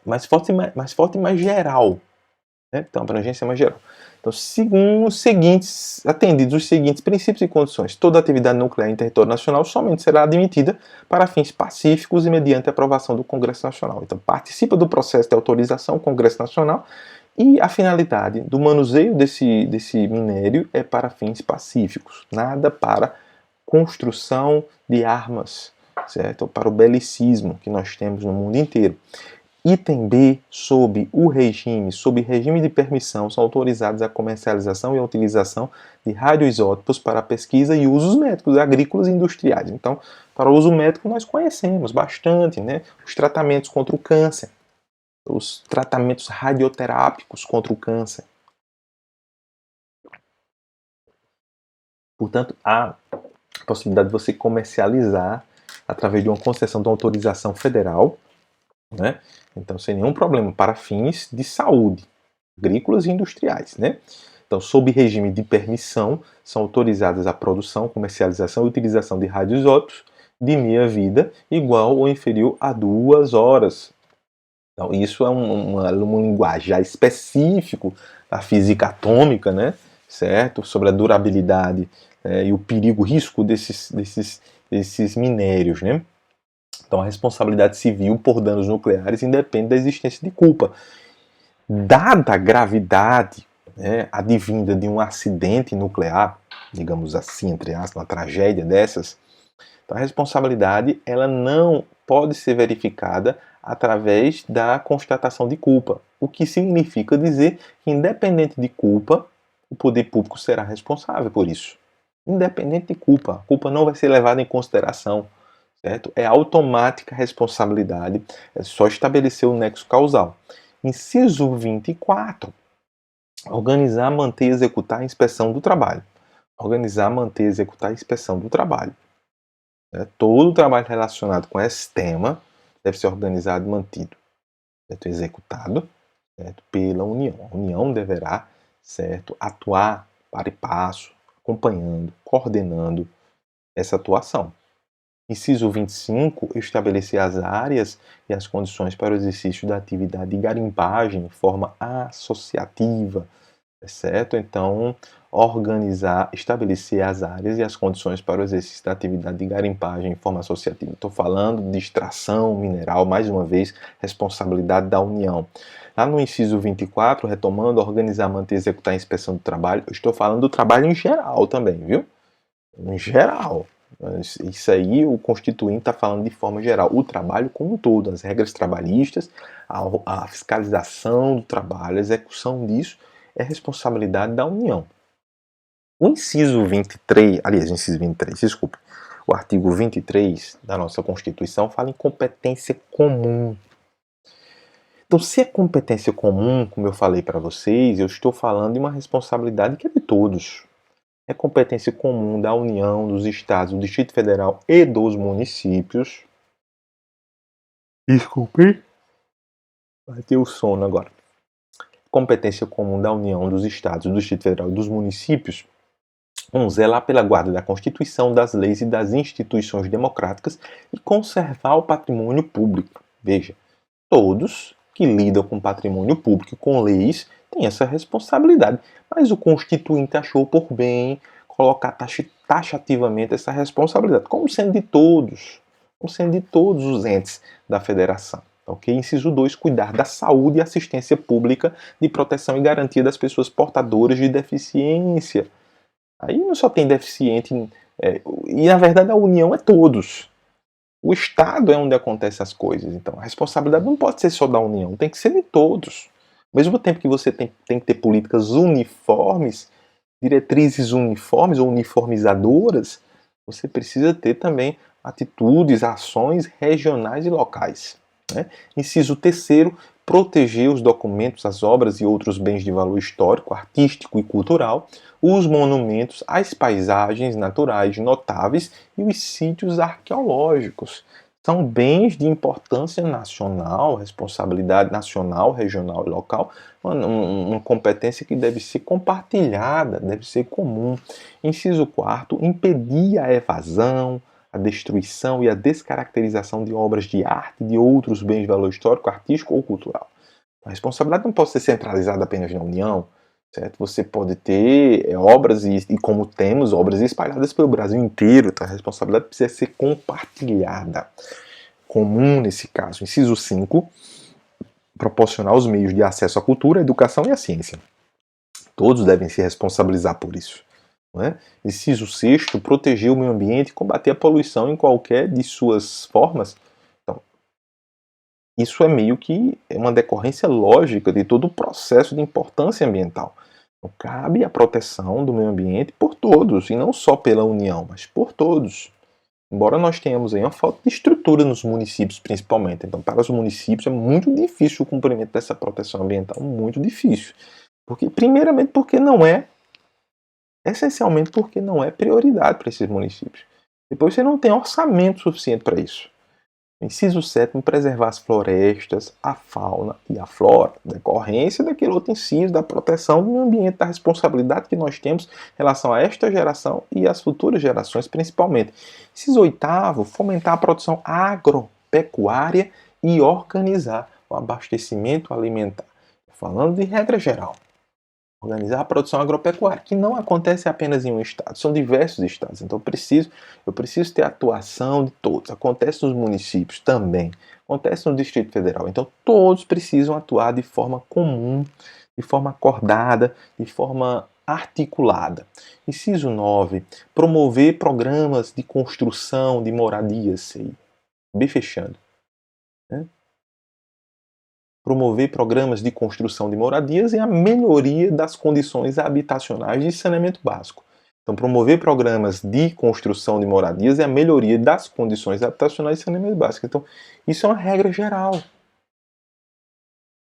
Mais forte e mais geral. Né? Então, a abrangência é mais geral. Então, segundo os seguintes, atendidos os seguintes princípios e condições, toda atividade nuclear em território nacional somente será admitida para fins pacíficos e mediante aprovação do Congresso Nacional. Então, participa do processo de autorização do Congresso Nacional e a finalidade do manuseio desse minério é para fins pacíficos, nada para construção de armas, certo? Ou para o belicismo que nós temos no mundo inteiro. Item B, sob regime de permissão, são autorizados a comercialização e a utilização de radioisótopos para pesquisa e usos médicos, agrícolas e industriais. Então, para o uso médico nós conhecemos bastante, né? Os tratamentos contra o câncer, os tratamentos radioterápicos contra o câncer. Portanto, há a possibilidade de você comercializar através de uma concessão de uma autorização federal, né? Então, sem nenhum problema, para fins de saúde, agrícolas e industriais, né? Então, sob regime de permissão, são autorizadas a produção, comercialização e utilização de radioisótopos de meia-vida igual ou inferior a 2 horas. Então, isso é um linguajar específico da física atômica, né? Certo? Sobre a durabilidade e o perigo, o risco desses minérios, né? Então, a responsabilidade civil por danos nucleares independe da existência de culpa. Dada a gravidade, né, advinda de um acidente nuclear, digamos assim, entre aspas, uma tragédia dessas, então a responsabilidade ela não pode ser verificada através da constatação de culpa, o que significa dizer que, independente de culpa, o poder público será responsável por isso. Independente de culpa, a culpa não vai ser levada em consideração. Certo? É automática a responsabilidade, é só estabelecer o nexo causal. Inciso 24. Organizar, manter e executar a inspeção do trabalho. Organizar, manter e executar a inspeção do trabalho. Todo o trabalho relacionado com esse tema deve ser organizado e mantido, certo? Executado, certo? Pela União. A União deverá, certo, atuar para e passo, acompanhando, coordenando essa atuação. Inciso 25, estabelecer as áreas e as condições para o exercício da atividade de garimpagem de forma associativa, certo? Então, organizar, estabelecer as áreas e as condições para o exercício da atividade de garimpagem de forma associativa. Estou falando de extração mineral, mais uma vez, responsabilidade da União. Lá no inciso 24, retomando, organizar, manter e executar a inspeção do trabalho, eu estou falando do trabalho em geral também, viu? Em geral. Isso aí o Constituinte está falando de forma geral, o trabalho como um todo, as regras trabalhistas, a fiscalização do trabalho, a execução disso é responsabilidade da União. O inciso 23, aliás, o inciso 23, desculpa, o artigo 23 da nossa Constituição fala em competência comum. Então, se é competência comum, como eu falei para vocês, eu estou falando de uma responsabilidade que é de todos. É competência comum da União, dos Estados, do Distrito Federal e dos municípios. Desculpe. Vai ter o sono agora. Competência comum da União, dos Estados, do Distrito Federal e dos municípios Zelar pela guarda da Constituição, das leis e das instituições democráticas e conservar o patrimônio público. Veja, todos que lidam com patrimônio público, com leis, têm essa responsabilidade. Mas o Constituinte achou por bem colocar taxativamente essa responsabilidade, como sendo de todos os entes da federação. Okay? Inciso 2, cuidar da saúde e assistência pública de proteção e garantia das pessoas portadoras de deficiência. Aí não só tem deficiente, e na verdade a União é todos. O Estado é onde acontecem as coisas. Então, a responsabilidade não pode ser só da União, tem que ser de todos. Ao mesmo tempo que você tem que ter políticas uniformes, diretrizes uniformes ou uniformizadoras, você precisa ter também atitudes, ações regionais e locais. Né? Inciso 3º, proteger os documentos, as obras e outros bens de valor histórico, artístico e cultural, os monumentos, as paisagens naturais notáveis e os sítios arqueológicos. São bens de importância nacional, responsabilidade nacional, regional e local, uma competência que deve ser compartilhada, deve ser comum. Inciso 4º, impedir a evasão, a destruição e a descaracterização de obras de arte e de outros bens de valor histórico, artístico ou cultural. A responsabilidade não pode ser centralizada apenas na União, certo? Você pode ter obras, e como temos, obras espalhadas pelo Brasil inteiro, então a responsabilidade precisa ser compartilhada. Comum nesse caso. Inciso 5, proporcionar os meios de acesso à cultura, à educação e à ciência. Todos devem se responsabilizar por isso. Né? Inciso 6º, proteger o meio ambiente e combater a poluição em qualquer de suas formas. Então, isso é meio que uma decorrência lógica de todo o processo de importância ambiental. Então, cabe a proteção do meio ambiente por todos, e não só pela União, mas por todos. Embora nós tenhamos aí uma falta de estrutura nos municípios, principalmente. Então, para os municípios é muito difícil o cumprimento dessa proteção ambiental, muito difícil. Primeiramente porque não é, essencialmente porque não é prioridade para esses municípios. Depois você não tem orçamento suficiente para isso. Inciso 7º, preservar as florestas, a fauna e a flora, decorrência daquele outro inciso da proteção do meio ambiente, da responsabilidade que nós temos em relação a esta geração e às futuras gerações, principalmente. Inciso 8º, fomentar a produção agropecuária e organizar o abastecimento alimentar. Falando de regra geral. Organizar a produção agropecuária, que não acontece apenas em um estado, são diversos estados. Então eu preciso ter a atuação de todos. Acontece nos municípios também, acontece no Distrito Federal. Então todos precisam atuar de forma comum, de forma acordada, de forma articulada. Inciso 9, promover programas de construção de moradias, bem fechando. Né? Promover programas de construção de moradias e a melhoria das condições habitacionais de saneamento básico. Então, promover programas de construção de moradias e a melhoria das condições habitacionais de saneamento básico. Então, isso é uma regra geral.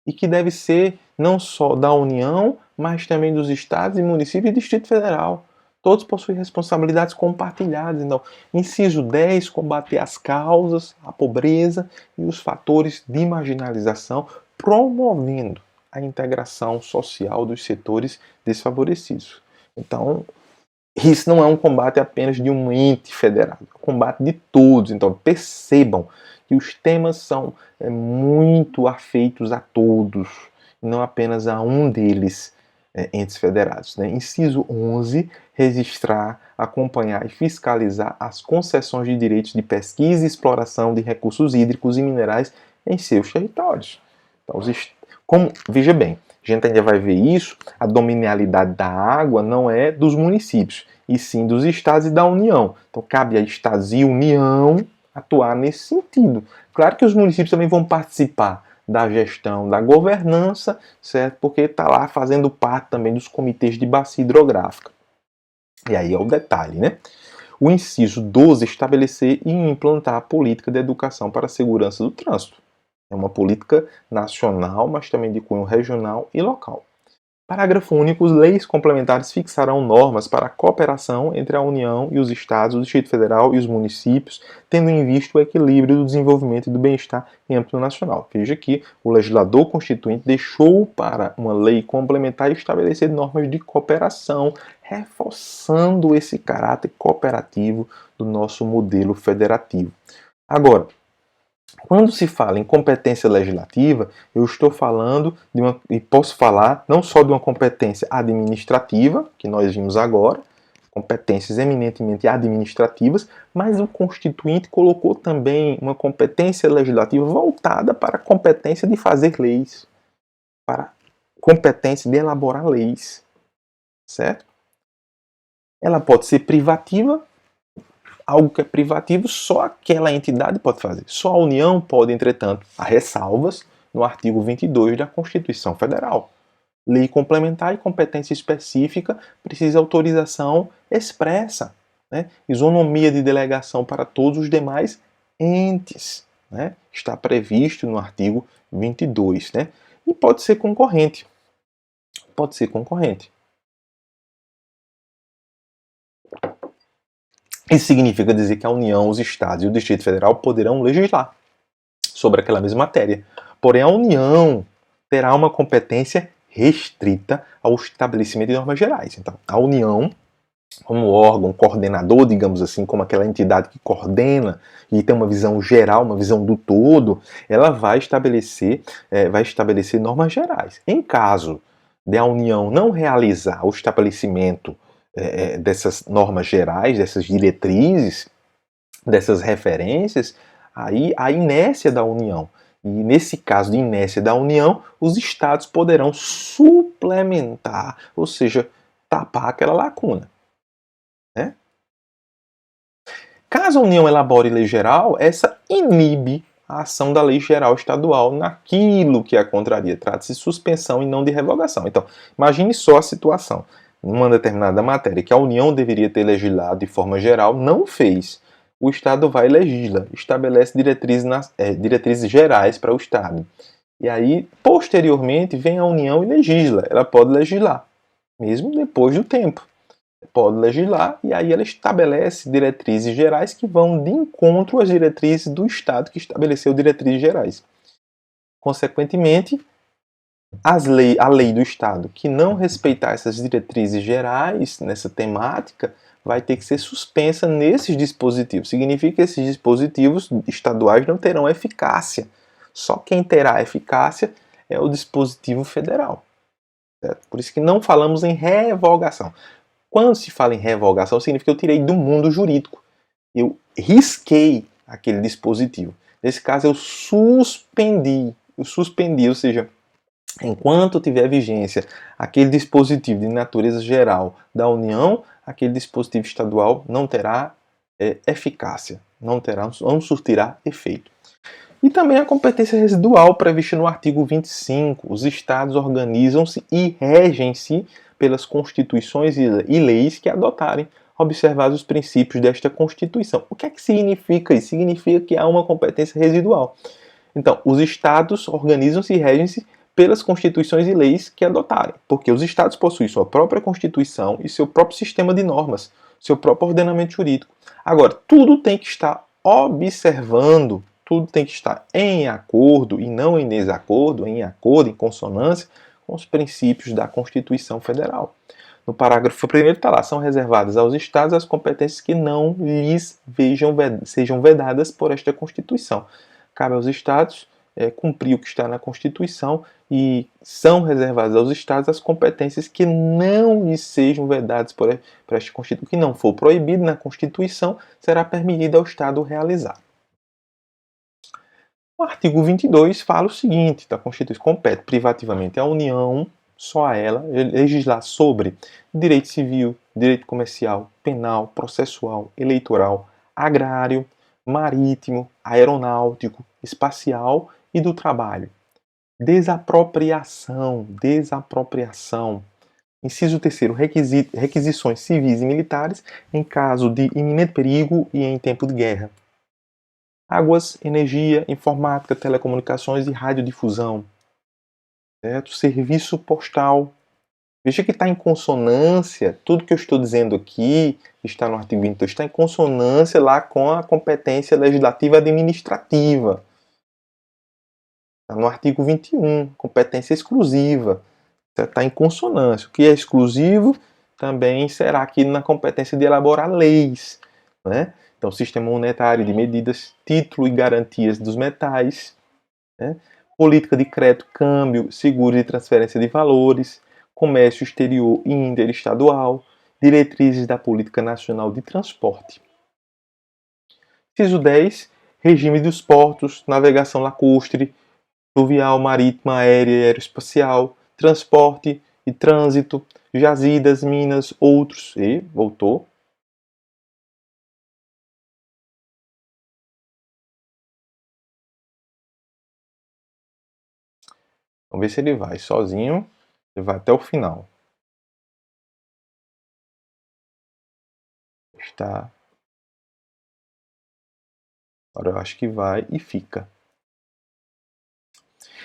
E que deve ser não só da União, mas também dos estados e municípios e Distrito Federal. Todos possuem responsabilidades compartilhadas. Então, inciso 10, combater as causas, a pobreza e os fatores de marginalização, promovendo a integração social dos setores desfavorecidos. Então, isso não é um combate apenas de um ente federado, é um combate de todos. Então, percebam que os temas são muito afeitos a todos, não apenas a um deles, entes federados. Né? Inciso 11, registrar, acompanhar e fiscalizar as concessões de direitos de pesquisa e exploração de recursos hídricos e minerais em seus territórios. Então, veja bem, a gente ainda vai ver isso, a dominialidade da água não é dos municípios, e sim dos estados e da União. Então, cabe a estados e União atuar nesse sentido. Claro que os municípios também vão participar da gestão, da governança, certo? Porque está lá fazendo parte também dos comitês de bacia hidrográfica. E aí é o detalhe, né? O inciso 12, estabelecer e implantar a política de educação para a segurança do trânsito. É uma política nacional, mas também de cunho regional e local. Parágrafo único. Leis complementares fixarão normas para a cooperação entre a União e os Estados, o Distrito Federal e os municípios, tendo em vista o equilíbrio do desenvolvimento e do bem-estar em âmbito nacional. Veja que o legislador constituinte deixou para uma lei complementar estabelecer normas de cooperação reforçando esse caráter cooperativo do nosso modelo federativo. Agora, quando se fala em competência legislativa, eu estou falando e posso falar não só de uma competência administrativa, que nós vimos agora, competências eminentemente administrativas, mas o Constituinte colocou também uma competência legislativa voltada para a competência de fazer leis, para a competência de elaborar leis, certo? Ela pode ser privativa, algo que é privativo só aquela entidade pode fazer. Só a União pode, entretanto, há ressalvas no artigo 22 da Constituição Federal. Lei complementar e competência específica precisa autorização expressa, né? Isonomia de delegação para todos os demais entes, né? Está previsto no artigo 22, né? E pode ser concorrente. Pode ser concorrente. Isso significa dizer que a União, os Estados e o Distrito Federal poderão legislar sobre aquela mesma matéria. Porém, a União terá uma competência restrita ao estabelecimento de normas gerais. Então, a União, como órgão coordenador, digamos assim, como aquela entidade que coordena e tem uma visão geral, uma visão do todo, ela vai estabelecer normas gerais. Em caso de a União não realizar o estabelecimento dessas normas gerais, dessas diretrizes, dessas referências, aí a inércia da União. E nesse caso de inércia da União, os Estados poderão suplementar, ou seja, tapar aquela lacuna. Né? Caso a União elabore lei geral, essa inibe a ação da lei geral estadual naquilo que a contraria. Trata-se de suspensão e não de revogação. Então, imagine só a situação. Numa determinada matéria que a União deveria ter legislado de forma geral, não fez. O Estado vai e legisla, estabelece diretrizes gerais para o Estado. E aí, posteriormente, vem a União e legisla. Ela pode legislar, mesmo depois do tempo. Pode legislar e aí ela estabelece diretrizes gerais que vão de encontro às diretrizes do Estado que estabeleceu diretrizes gerais. Consequentemente, a lei do Estado que não respeitar essas diretrizes gerais nessa temática vai ter que ser suspensa nesses dispositivos. Significa que esses dispositivos estaduais não terão eficácia. Só quem terá eficácia é o dispositivo federal. Certo? Por isso que não falamos em revogação. Quando se fala em revogação, significa que eu tirei do mundo jurídico. Eu risquei aquele dispositivo. Nesse caso, eu suspendi, ou seja, enquanto tiver vigência aquele dispositivo de natureza geral da União, aquele dispositivo estadual não terá eficácia, não surtirá efeito. E também a competência residual prevista no artigo 25. Os Estados organizam-se e regem-se pelas constituições e leis que adotarem, observados os princípios desta Constituição. O que é que significa isso? Significa que há uma competência residual. Então, os Estados organizam-se e regem-se pelas constituições e leis que adotarem, porque os Estados possuem sua própria Constituição e seu próprio sistema de normas, seu próprio ordenamento jurídico. Agora, tudo tem que estar observando, tudo tem que estar em acordo e não em desacordo, em acordo, em consonância com os princípios da Constituição Federal. No parágrafo 1º está lá, são reservadas aos Estados as competências que não lhes sejam vedadas por esta Constituição. Cabe aos Estados cumprir o que está na Constituição e são reservadas aos Estados as competências que não lhes sejam vedadas por esta Constituição. O que não for proibido na Constituição será permitido ao Estado realizar. O artigo 22 fala o seguinte, a Constituição compete privativamente à União, só a ela, legislar sobre direito civil, direito comercial, penal, processual, eleitoral, agrário, marítimo, aeronáutico, espacial e do trabalho. Desapropriação. Inciso 3º, requisições civis e militares em caso de iminente perigo e em tempo de guerra. Águas, energia, informática, telecomunicações e radiodifusão. Certo? Serviço postal. Veja que está em consonância, tudo que eu estou dizendo aqui, está no artigo 22, está em consonância lá com a competência legislativa administrativa. Está no artigo 21, competência exclusiva. Está em consonância. O que é exclusivo também será aqui na competência de elaborar leis, né? Então, sistema monetário de medidas, título e garantias dos metais, né? Política de crédito, câmbio, seguro de transferência de valores, comércio exterior e interestadual, diretrizes da política nacional de transporte. Inciso 10, regime dos portos, navegação lacustre, fluvial, marítima, aérea e aeroespacial, transporte e trânsito, jazidas, minas, outros. E voltou. Vamos ver se ele vai sozinho. Ele vai até o final. Está. Agora eu acho que vai e fica.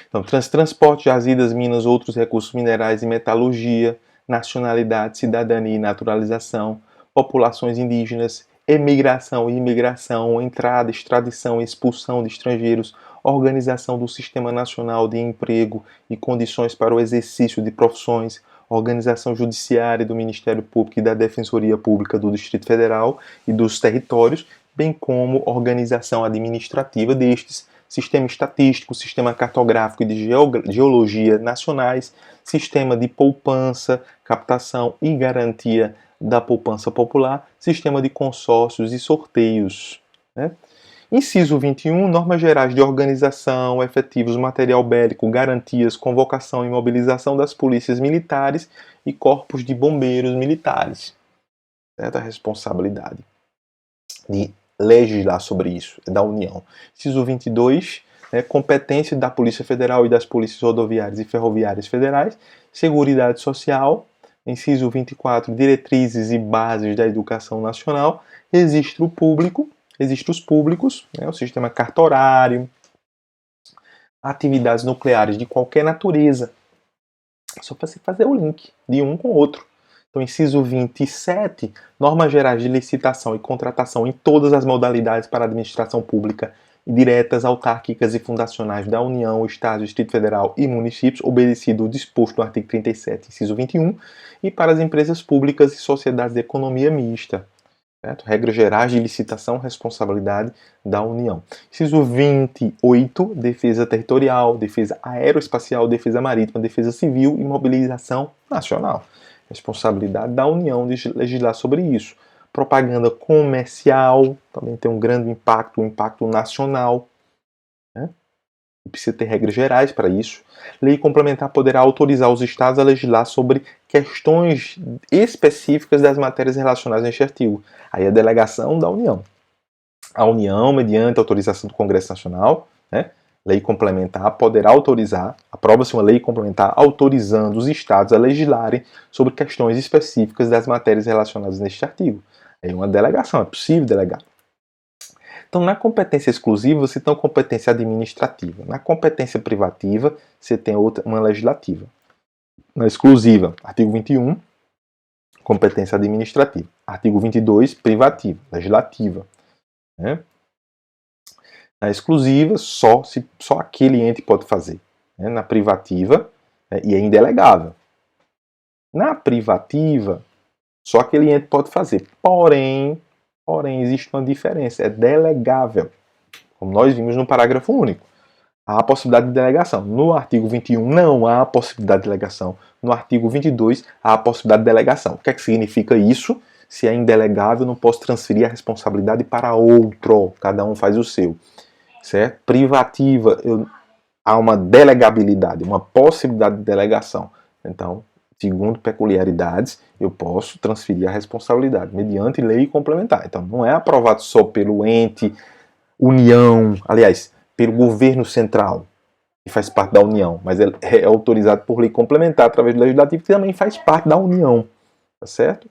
Então, transporte, jazidas, minas, outros recursos minerais e metalurgia, nacionalidade, cidadania e naturalização, populações indígenas, emigração e imigração, entrada, extradição e expulsão de estrangeiros, organização do Sistema Nacional de Emprego e condições para o exercício de profissões, organização judiciária do Ministério Público e da Defensoria Pública do Distrito Federal e dos territórios, bem como organização administrativa destes, sistema estatístico, sistema cartográfico e de geologia nacionais, sistema de poupança, captação e garantia da poupança popular, sistema de consórcios e sorteios. Né? Inciso 21, normas gerais de organização, efetivos, material bélico, garantias, convocação e mobilização das polícias militares e corpos de bombeiros militares. Certa responsabilidade de legislar sobre isso, da União. Inciso 22, competência da Polícia Federal e das Polícias Rodoviárias e Ferroviárias Federais, Seguridade Social. Inciso 24, diretrizes e bases da educação nacional, registros públicos, o sistema cartorário, atividades nucleares de qualquer natureza. Só para você fazer o link de um com o outro. Então, inciso 27, normas gerais de licitação e contratação em todas as modalidades para a administração pública e diretas, autárquicas e fundacionais da União, Estado, Distrito Federal e municípios, obedecido o disposto no artigo 37, inciso 21, e para as empresas públicas e sociedades de economia mista. Certo? Regras gerais de licitação, responsabilidade da União. Inciso 28, defesa territorial, defesa aeroespacial, defesa marítima, defesa civil e mobilização nacional. Responsabilidade da União de legislar sobre isso. Propaganda comercial, também tem um grande impacto, um impacto nacional. Né? Precisa ter regras gerais para isso. Lei complementar poderá autorizar os estados a legislar sobre questões específicas das matérias relacionadas neste artigo. Aí a delegação da União. A União, mediante autorização do Congresso Nacional, né, lei complementar poderá autorizar, aprova-se uma lei complementar autorizando os estados a legislarem sobre questões específicas das matérias relacionadas neste artigo. É uma delegação, é possível delegar. Então, na competência exclusiva, você tem uma competência administrativa. Na competência privativa, você tem uma legislativa. Na exclusiva, artigo 21, competência administrativa. Artigo 22, privativa, legislativa. Né? Na exclusiva, só aquele ente pode fazer. Né? Na privativa, e é indelegável. Na privativa, só aquele ente pode fazer. Porém, existe uma diferença. É delegável. Como nós vimos no parágrafo único. Há a possibilidade de delegação. No artigo 21 não há a possibilidade de delegação. No artigo 22 há a possibilidade de delegação. O que é que significa isso? Se é indelegável, não posso transferir a responsabilidade para outro. Cada um faz o seu. Certo? Privativa, há uma delegabilidade, uma possibilidade de delegação. Então, segundo peculiaridades, eu posso transferir a responsabilidade mediante lei complementar. Então, não é aprovado só pelo ente União, aliás, pelo governo central, que faz parte da União, mas é autorizado por lei complementar através do legislativo, que também faz parte da União. Tá certo?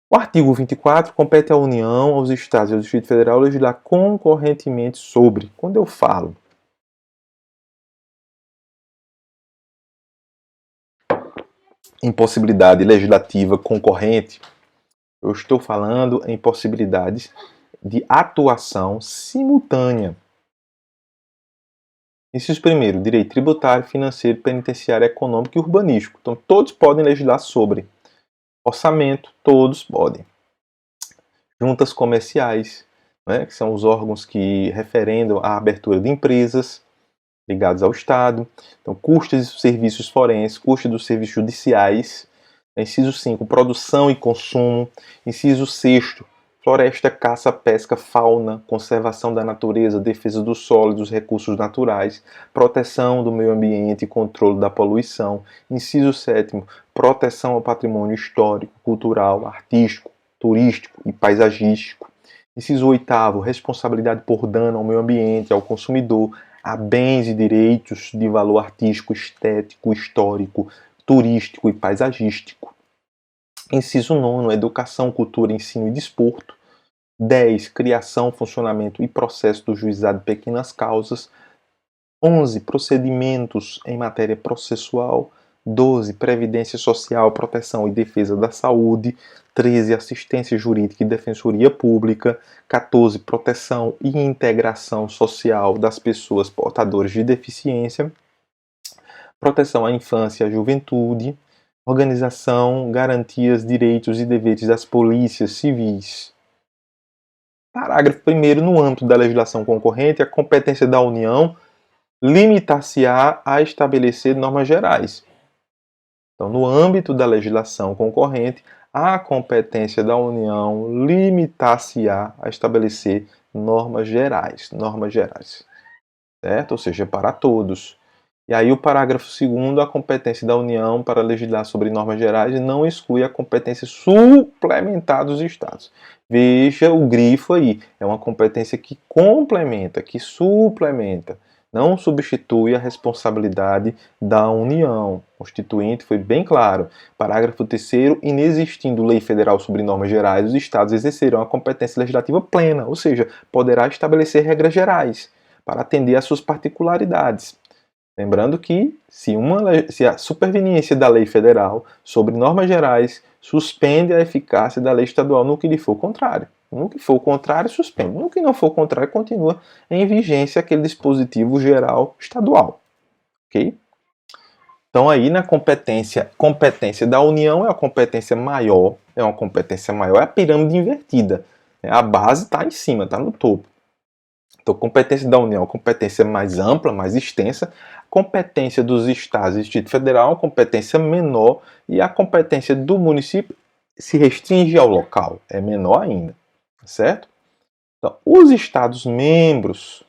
O artigo 24 compete à União, aos Estados e ao Distrito Federal legislar concorrentemente sobre. Quando eu falo impossibilidade legislativa concorrente, eu estou falando em possibilidades de atuação simultânea. Inciso primeiro, direito tributário, financeiro, penitenciário, econômico e urbanístico. Então, todos podem legislar sobre. Orçamento, todos podem. Juntas comerciais, né, que são os órgãos que referendam a abertura de empresas ligados ao Estado. Então, custos de serviços forenses, custos dos serviços judiciais. Inciso 5, produção e consumo. Inciso 6, floresta, caça, pesca, fauna, conservação da natureza, defesa do solo e dos recursos naturais, proteção do meio ambiente e controle da poluição. Inciso 7, proteção ao patrimônio histórico, cultural, artístico, turístico e paisagístico. Inciso 8, responsabilidade por dano ao meio ambiente, ao consumidor, a bens e direitos de valor artístico, estético, histórico, turístico e paisagístico. Inciso 9, educação, cultura, ensino e desporto. 10, criação, funcionamento e processo do juizado de pequenas causas. 11, procedimentos em matéria processual. 12, previdência social, proteção e defesa da saúde. 13, assistência jurídica e defensoria pública. 14, proteção e integração social das pessoas portadoras de deficiência. Proteção à infância e à juventude. Organização, garantias, direitos e deveres das polícias civis. Parágrafo 1º, no âmbito da legislação concorrente, a competência da União limitar-se-á a estabelecer normas gerais. Então, no âmbito da legislação concorrente, a competência da União limitar-se-á a estabelecer normas gerais, certo? Ou seja, para todos. E aí o parágrafo 2º, a competência da União para legislar sobre normas gerais não exclui a competência suplementar dos Estados. Veja o grifo aí, é uma competência que complementa, que suplementa, não substitui a responsabilidade da União. O Constituinte foi bem claro. Parágrafo 3º, inexistindo lei federal sobre normas gerais, os Estados exercerão a competência legislativa plena, ou seja, poderá estabelecer regras gerais para atender às suas particularidades. Lembrando que se a superveniência da lei federal sobre normas gerais suspende a eficácia da lei estadual no que lhe for contrário. No que for contrário, suspende. No que não for contrário, continua em vigência aquele dispositivo geral estadual. Ok? Então aí na competência da União é a competência maior, é a pirâmide invertida. A base está em cima, está no topo. Então, competência da União, competência mais ampla, mais extensa. Competência dos estados e Distrito Federal, uma competência menor. E a competência do município se restringe ao local, é menor ainda, certo? Então, os estados-membros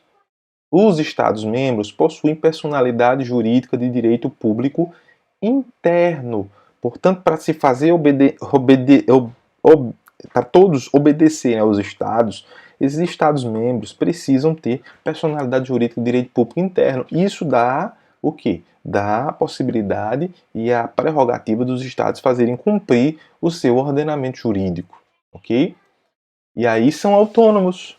possuem personalidade jurídica de direito público interno. Portanto, para se fazer para todos obedecerem aos estados, esses Estados-membros precisam ter personalidade jurídica de direito público interno. Isso dá o quê? Dá a possibilidade e a prerrogativa dos Estados fazerem cumprir o seu ordenamento jurídico. Ok? E aí são autônomos.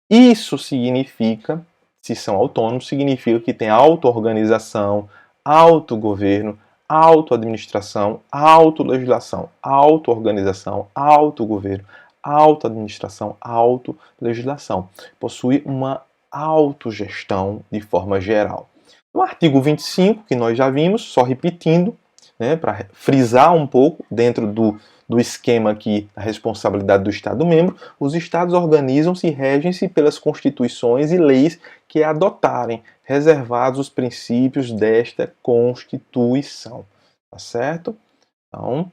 Isso significa, se são autônomos, significa que tem auto-organização, autogoverno, auto-administração, auto-legislação, auto-organização, autogoverno, auto-administração, auto-legislação. Possui uma autogestão de forma geral. No artigo 25, que nós já vimos, só repetindo, né, para frisar um pouco dentro do esquema aqui da responsabilidade do Estado-membro, os Estados organizam-se e regem-se pelas constituições e leis que adotarem, reservados os princípios desta Constituição. Tá certo? Então,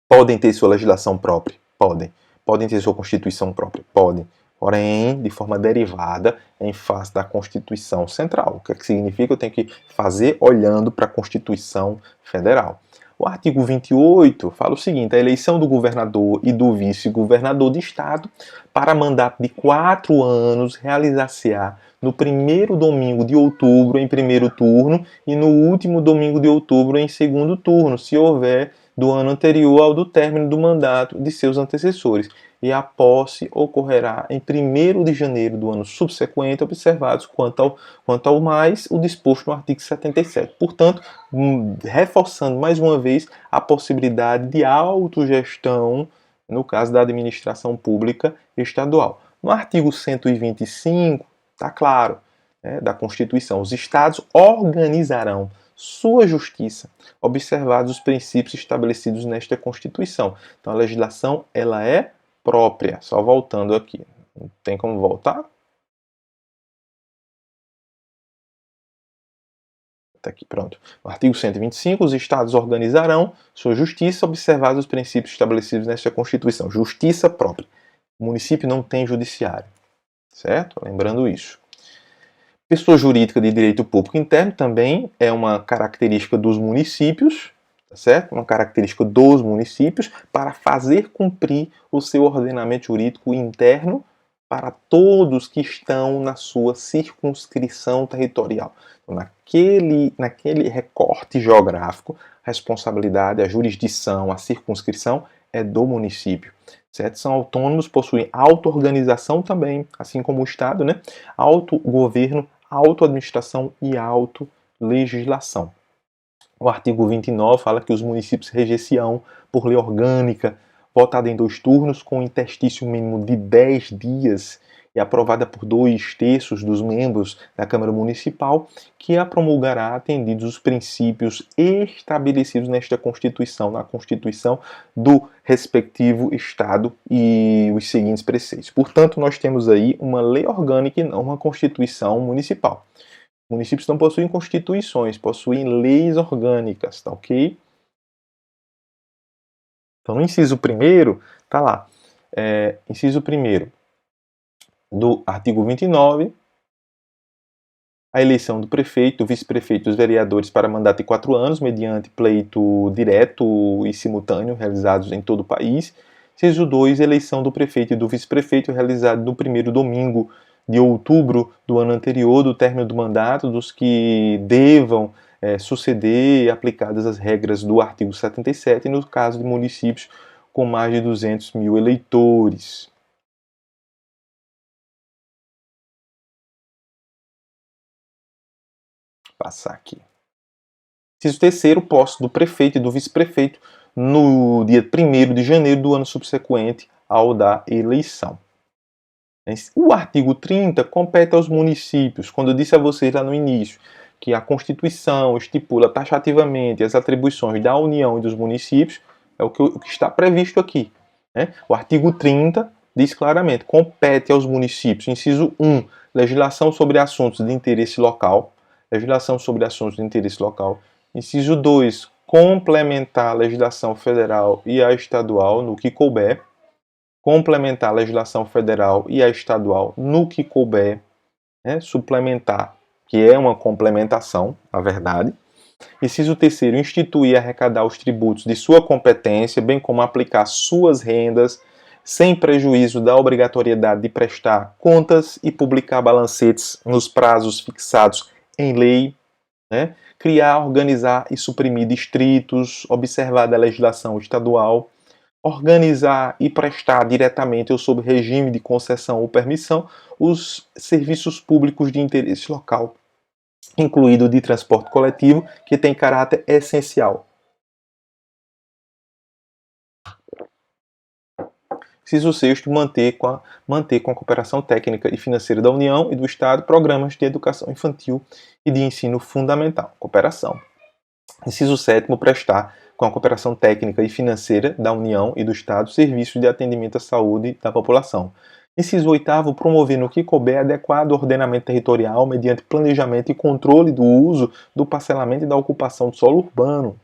podem ter sua legislação própria? Podem. Podem ter sua Constituição própria? Podem. Porém, de forma derivada, em face da Constituição Central. O que é que significa? Eu tenho que fazer olhando para a Constituição Federal. O artigo 28 fala o seguinte: a eleição do governador e do vice-governador de estado para mandato de 4 anos realizar-se-á no primeiro domingo de outubro em primeiro turno e no último domingo de outubro em segundo turno, se houver do ano anterior ao do término do mandato de seus antecessores. E a posse ocorrerá em 1º de janeiro do ano subsequente, observados quanto ao mais o disposto no artigo 77. Portanto, reforçando mais uma vez a possibilidade de autogestão no caso da administração pública estadual. No artigo 125, está claro, da Constituição, os estados organizarão sua justiça, observados os princípios estabelecidos nesta Constituição. Então a legislação ela é própria. Só voltando aqui. Não tem como voltar? Tá aqui, pronto. No artigo 125, os Estados organizarão sua justiça, observados os princípios estabelecidos nesta Constituição. Justiça própria. O município não tem judiciário, certo? Lembrando isso. Pessoa jurídica de direito público interno também é uma característica dos municípios, tá certo? Uma característica dos municípios para fazer cumprir o seu ordenamento jurídico interno para todos que estão na sua circunscrição territorial. Então, naquele recorte geográfico, a responsabilidade, a jurisdição, a circunscrição é do município. Certo? São autônomos, possuem auto-organização também, assim como o Estado, né? Autogoverno, autoadministração e autolegislação. O artigo 29 fala que os municípios reger-se-ão por lei orgânica, votada em 2 turnos, com um interstício mínimo de 10 dias e aprovada por 2/3 dos membros da Câmara Municipal, que a promulgará atendidos os princípios estabelecidos nesta Constituição, na Constituição do respectivo Estado e os seguintes preceitos. Portanto, nós temos aí uma lei orgânica e não uma Constituição municipal. Municípios não possuem constituições, possuem leis orgânicas, tá ok? Então, no inciso 1º, tá lá, inciso 1º do artigo 29, a eleição do prefeito, do vice-prefeito e dos vereadores para mandato de 4 anos, mediante pleito direto e simultâneo, realizados em todo o país. Inciso 2, eleição do prefeito e do vice-prefeito, realizado no 1º domingo de outubro do ano anterior, do término do mandato, dos que devam suceder, aplicadas as regras do artigo 77, no caso de municípios com mais de 200 mil eleitores. Passar aqui. Inciso 3º, posse do prefeito e do vice-prefeito no dia 1º de janeiro do ano subsequente ao da eleição. O artigo 30 compete aos municípios. Quando eu disse a vocês lá no início que a Constituição estipula taxativamente as atribuições da União e dos municípios, é o que está previsto aqui. Né? O artigo 30 diz claramente, compete aos municípios, inciso 1, legislação sobre assuntos de interesse local, legislação sobre assuntos de interesse local, inciso 2, complementar a legislação federal e a estadual no que couber, complementar a legislação federal e a estadual no que couber, né? Suplementar, que é uma complementação, na verdade. Inciso 3º, instituir e arrecadar os tributos de sua competência, bem como aplicar suas rendas, sem prejuízo da obrigatoriedade de prestar contas e publicar balancetes nos prazos fixados em lei, né? Criar, organizar e suprimir distritos, observar a legislação estadual, organizar e prestar diretamente ou sob regime de concessão ou permissão os serviços públicos de interesse local, incluído o de transporte coletivo, que tem caráter essencial. Inciso 6º, manter com a cooperação técnica e financeira da União e do Estado programas de educação infantil e de ensino fundamental. Cooperação. Inciso 7º, prestar com a cooperação técnica e financeira da União e do Estado serviços de atendimento à saúde da população. Inciso 8º, promover no que couber adequado ordenamento territorial mediante planejamento e controle do uso, do parcelamento e da ocupação do solo urbano.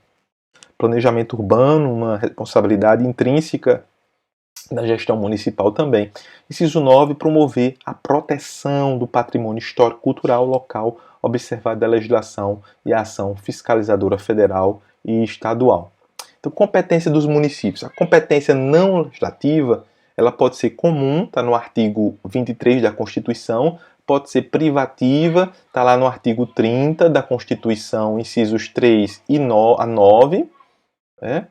Planejamento urbano, uma responsabilidade intrínseca da gestão municipal também. Inciso 9, promover a proteção do patrimônio histórico-cultural local, observada a legislação e a ação fiscalizadora federal e estadual. Então, competência dos municípios. A competência não legislativa, ela pode ser comum, está no artigo 23 da Constituição, pode ser privativa, está lá no artigo 30 da Constituição, incisos 3 a 9, né?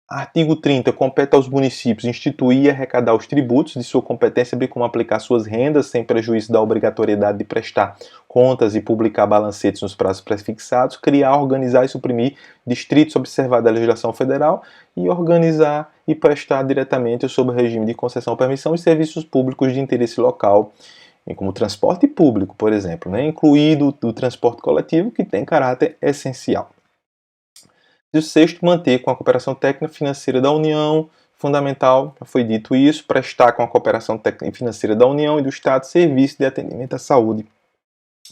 Artigo 30. Compete aos municípios instituir e arrecadar os tributos de sua competência, bem como aplicar suas rendas, sem prejuízo da obrigatoriedade de prestar contas e publicar balancetes nos prazos prefixados, criar, organizar e suprimir distritos, observada a legislação federal, e organizar e prestar diretamente sob o regime de concessão ou permissão os serviços públicos de interesse local como transporte público, por exemplo, né? Incluído o transporte coletivo, que tem caráter essencial. E o sexto, manter com a cooperação técnica e financeira da União, fundamental, já foi dito isso, prestar com a cooperação técnica e financeira da União e do Estado serviço de atendimento à saúde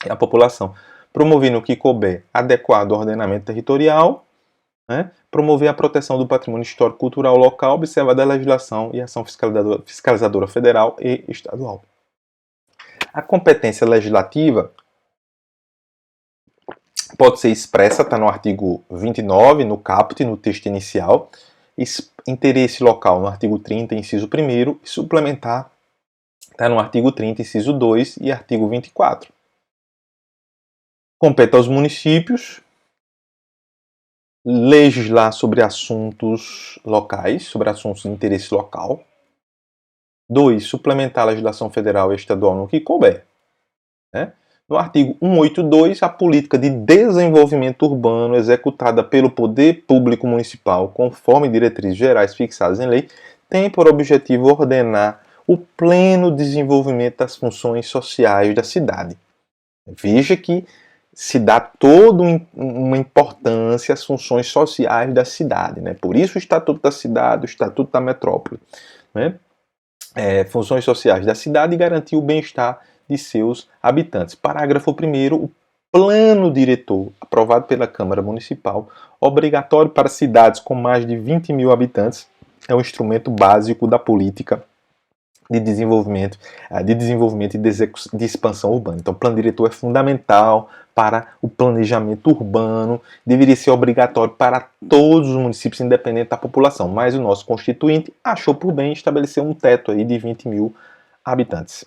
e à população, promover no que couber adequado ordenamento territorial, né? Promover a proteção do patrimônio histórico cultural local, observada a legislação e ação fiscalizadora federal e estadual. A competência legislativa pode ser expressa, está no artigo 29, no caput, no texto inicial, interesse local no artigo 30, inciso 1º, e suplementar está no artigo 30, inciso 2 e artigo 24. Compete aos municípios legislar sobre assuntos locais, sobre assuntos de interesse local. 2. Suplementar a legislação federal e estadual no que couber. Né? No artigo 182, a política de desenvolvimento urbano executada pelo poder público municipal, conforme diretrizes gerais fixadas em lei, tem por objetivo ordenar o pleno desenvolvimento das funções sociais da cidade. Veja que se dá toda uma importância às funções sociais da cidade, né? Por isso o Estatuto da Cidade, o Estatuto da Metrópole, né? Funções sociais da cidade e garantir o bem-estar de seus habitantes. Parágrafo 1º, o plano diretor aprovado pela Câmara Municipal, obrigatório para cidades com mais de 20 mil habitantes, é um instrumento básico da política de desenvolvimento e de expansão urbana. Então, o plano diretor é fundamental para o planejamento urbano, deveria ser obrigatório para todos os municípios, independente da população, mas o nosso constituinte achou por bem estabelecer um teto aí de 20 mil habitantes.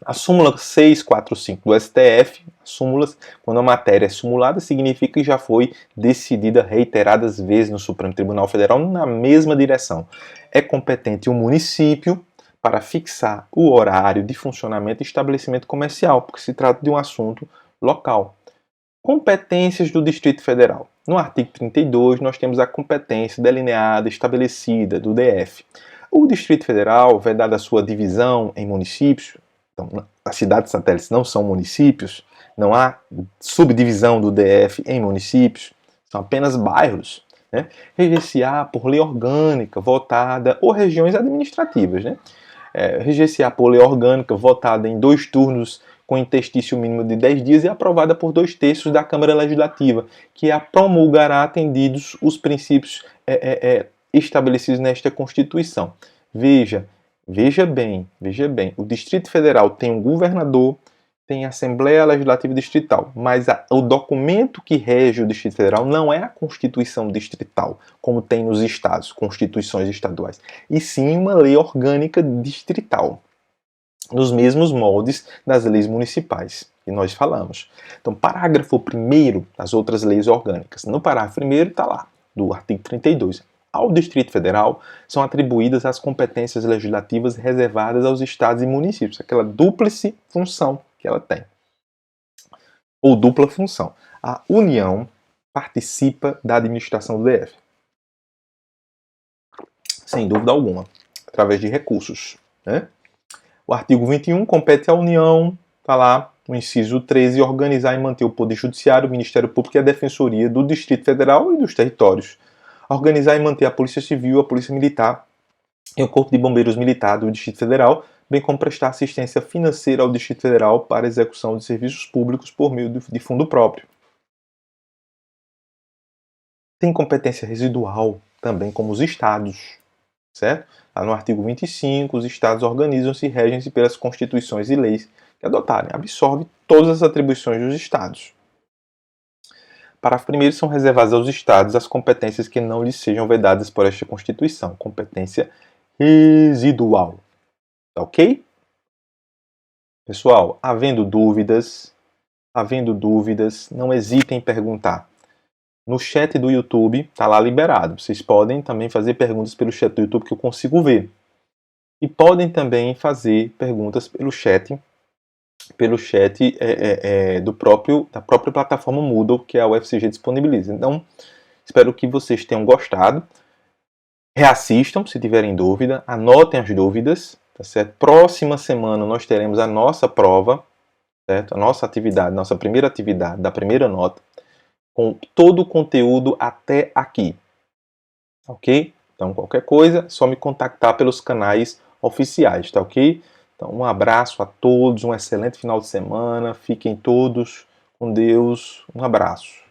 A súmula 645 do STF, súmulas, quando a matéria é sumulada, significa que já foi decidida reiteradas vezes no Supremo Tribunal Federal na mesma direção. É competente o município para fixar o horário de funcionamento e estabelecimento comercial, porque se trata de um assunto local. Competências do Distrito Federal. No artigo 32, nós temos a competência delineada, estabelecida do DF. O Distrito Federal, vedada a sua divisão em municípios, então, as cidades satélites não são municípios, não há subdivisão do DF em municípios, são apenas bairros, né? Regenciar por lei orgânica votada ou regiões administrativas, né? Regenciar por lei orgânica votada em 2 turnos com interstício mínimo de 10 dias e aprovada por 2/3 da Câmara Legislativa, que a promulgará atendidos os princípios estabelecidos nesta Constituição. Veja bem, o Distrito Federal tem um governador, tem a Assembleia Legislativa Distrital, mas o documento que rege o Distrito Federal não é a Constituição Distrital, como tem nos estados, constituições estaduais, e sim uma lei orgânica distrital, nos mesmos moldes das leis municipais que nós falamos. Então, parágrafo 1º das outras leis orgânicas. No parágrafo 1º está lá, do artigo 32. Ao Distrito Federal são atribuídas as competências legislativas reservadas aos estados e municípios, aquela dúplice função que ela tem, ou dupla função. A União participa da administração do DF, sem dúvida alguma, através de recursos, né? O artigo 21 compete à União, está lá, no inciso 13, organizar e manter o Poder Judiciário, o Ministério Público e a Defensoria do Distrito Federal e dos territórios. Organizar e manter a Polícia Civil, a Polícia Militar e o Corpo de Bombeiros Militar do Distrito Federal, bem como prestar assistência financeira ao Distrito Federal para a execução de serviços públicos por meio de fundo próprio. Tem competência residual também como os estados, certo? Lá no artigo 25, os estados organizam-se e regem-se pelas constituições e leis que adotarem. Absorve todas as atribuições dos estados. Parágrafo 1º, são reservadas aos estados as competências que não lhes sejam vedadas por esta Constituição. Competência residual. Tá ok? Pessoal, havendo dúvidas, não hesitem em perguntar. No chat do YouTube está lá liberado. Vocês podem também fazer perguntas pelo chat do YouTube que eu consigo ver. E podem também fazer perguntas pelo chat da própria plataforma Moodle que a UFCG disponibiliza. Então, espero que vocês tenham gostado. Reassistam se tiverem dúvida, anotem as dúvidas, tá certo? Próxima semana nós teremos a nossa prova, certo? A nossa atividade, nossa primeira atividade da primeira nota, com todo o conteúdo até aqui, ok? Então, qualquer coisa, é só me contactar pelos canais oficiais, tá ok? Então, um abraço a todos, um excelente final de semana, fiquem todos com Deus, um abraço.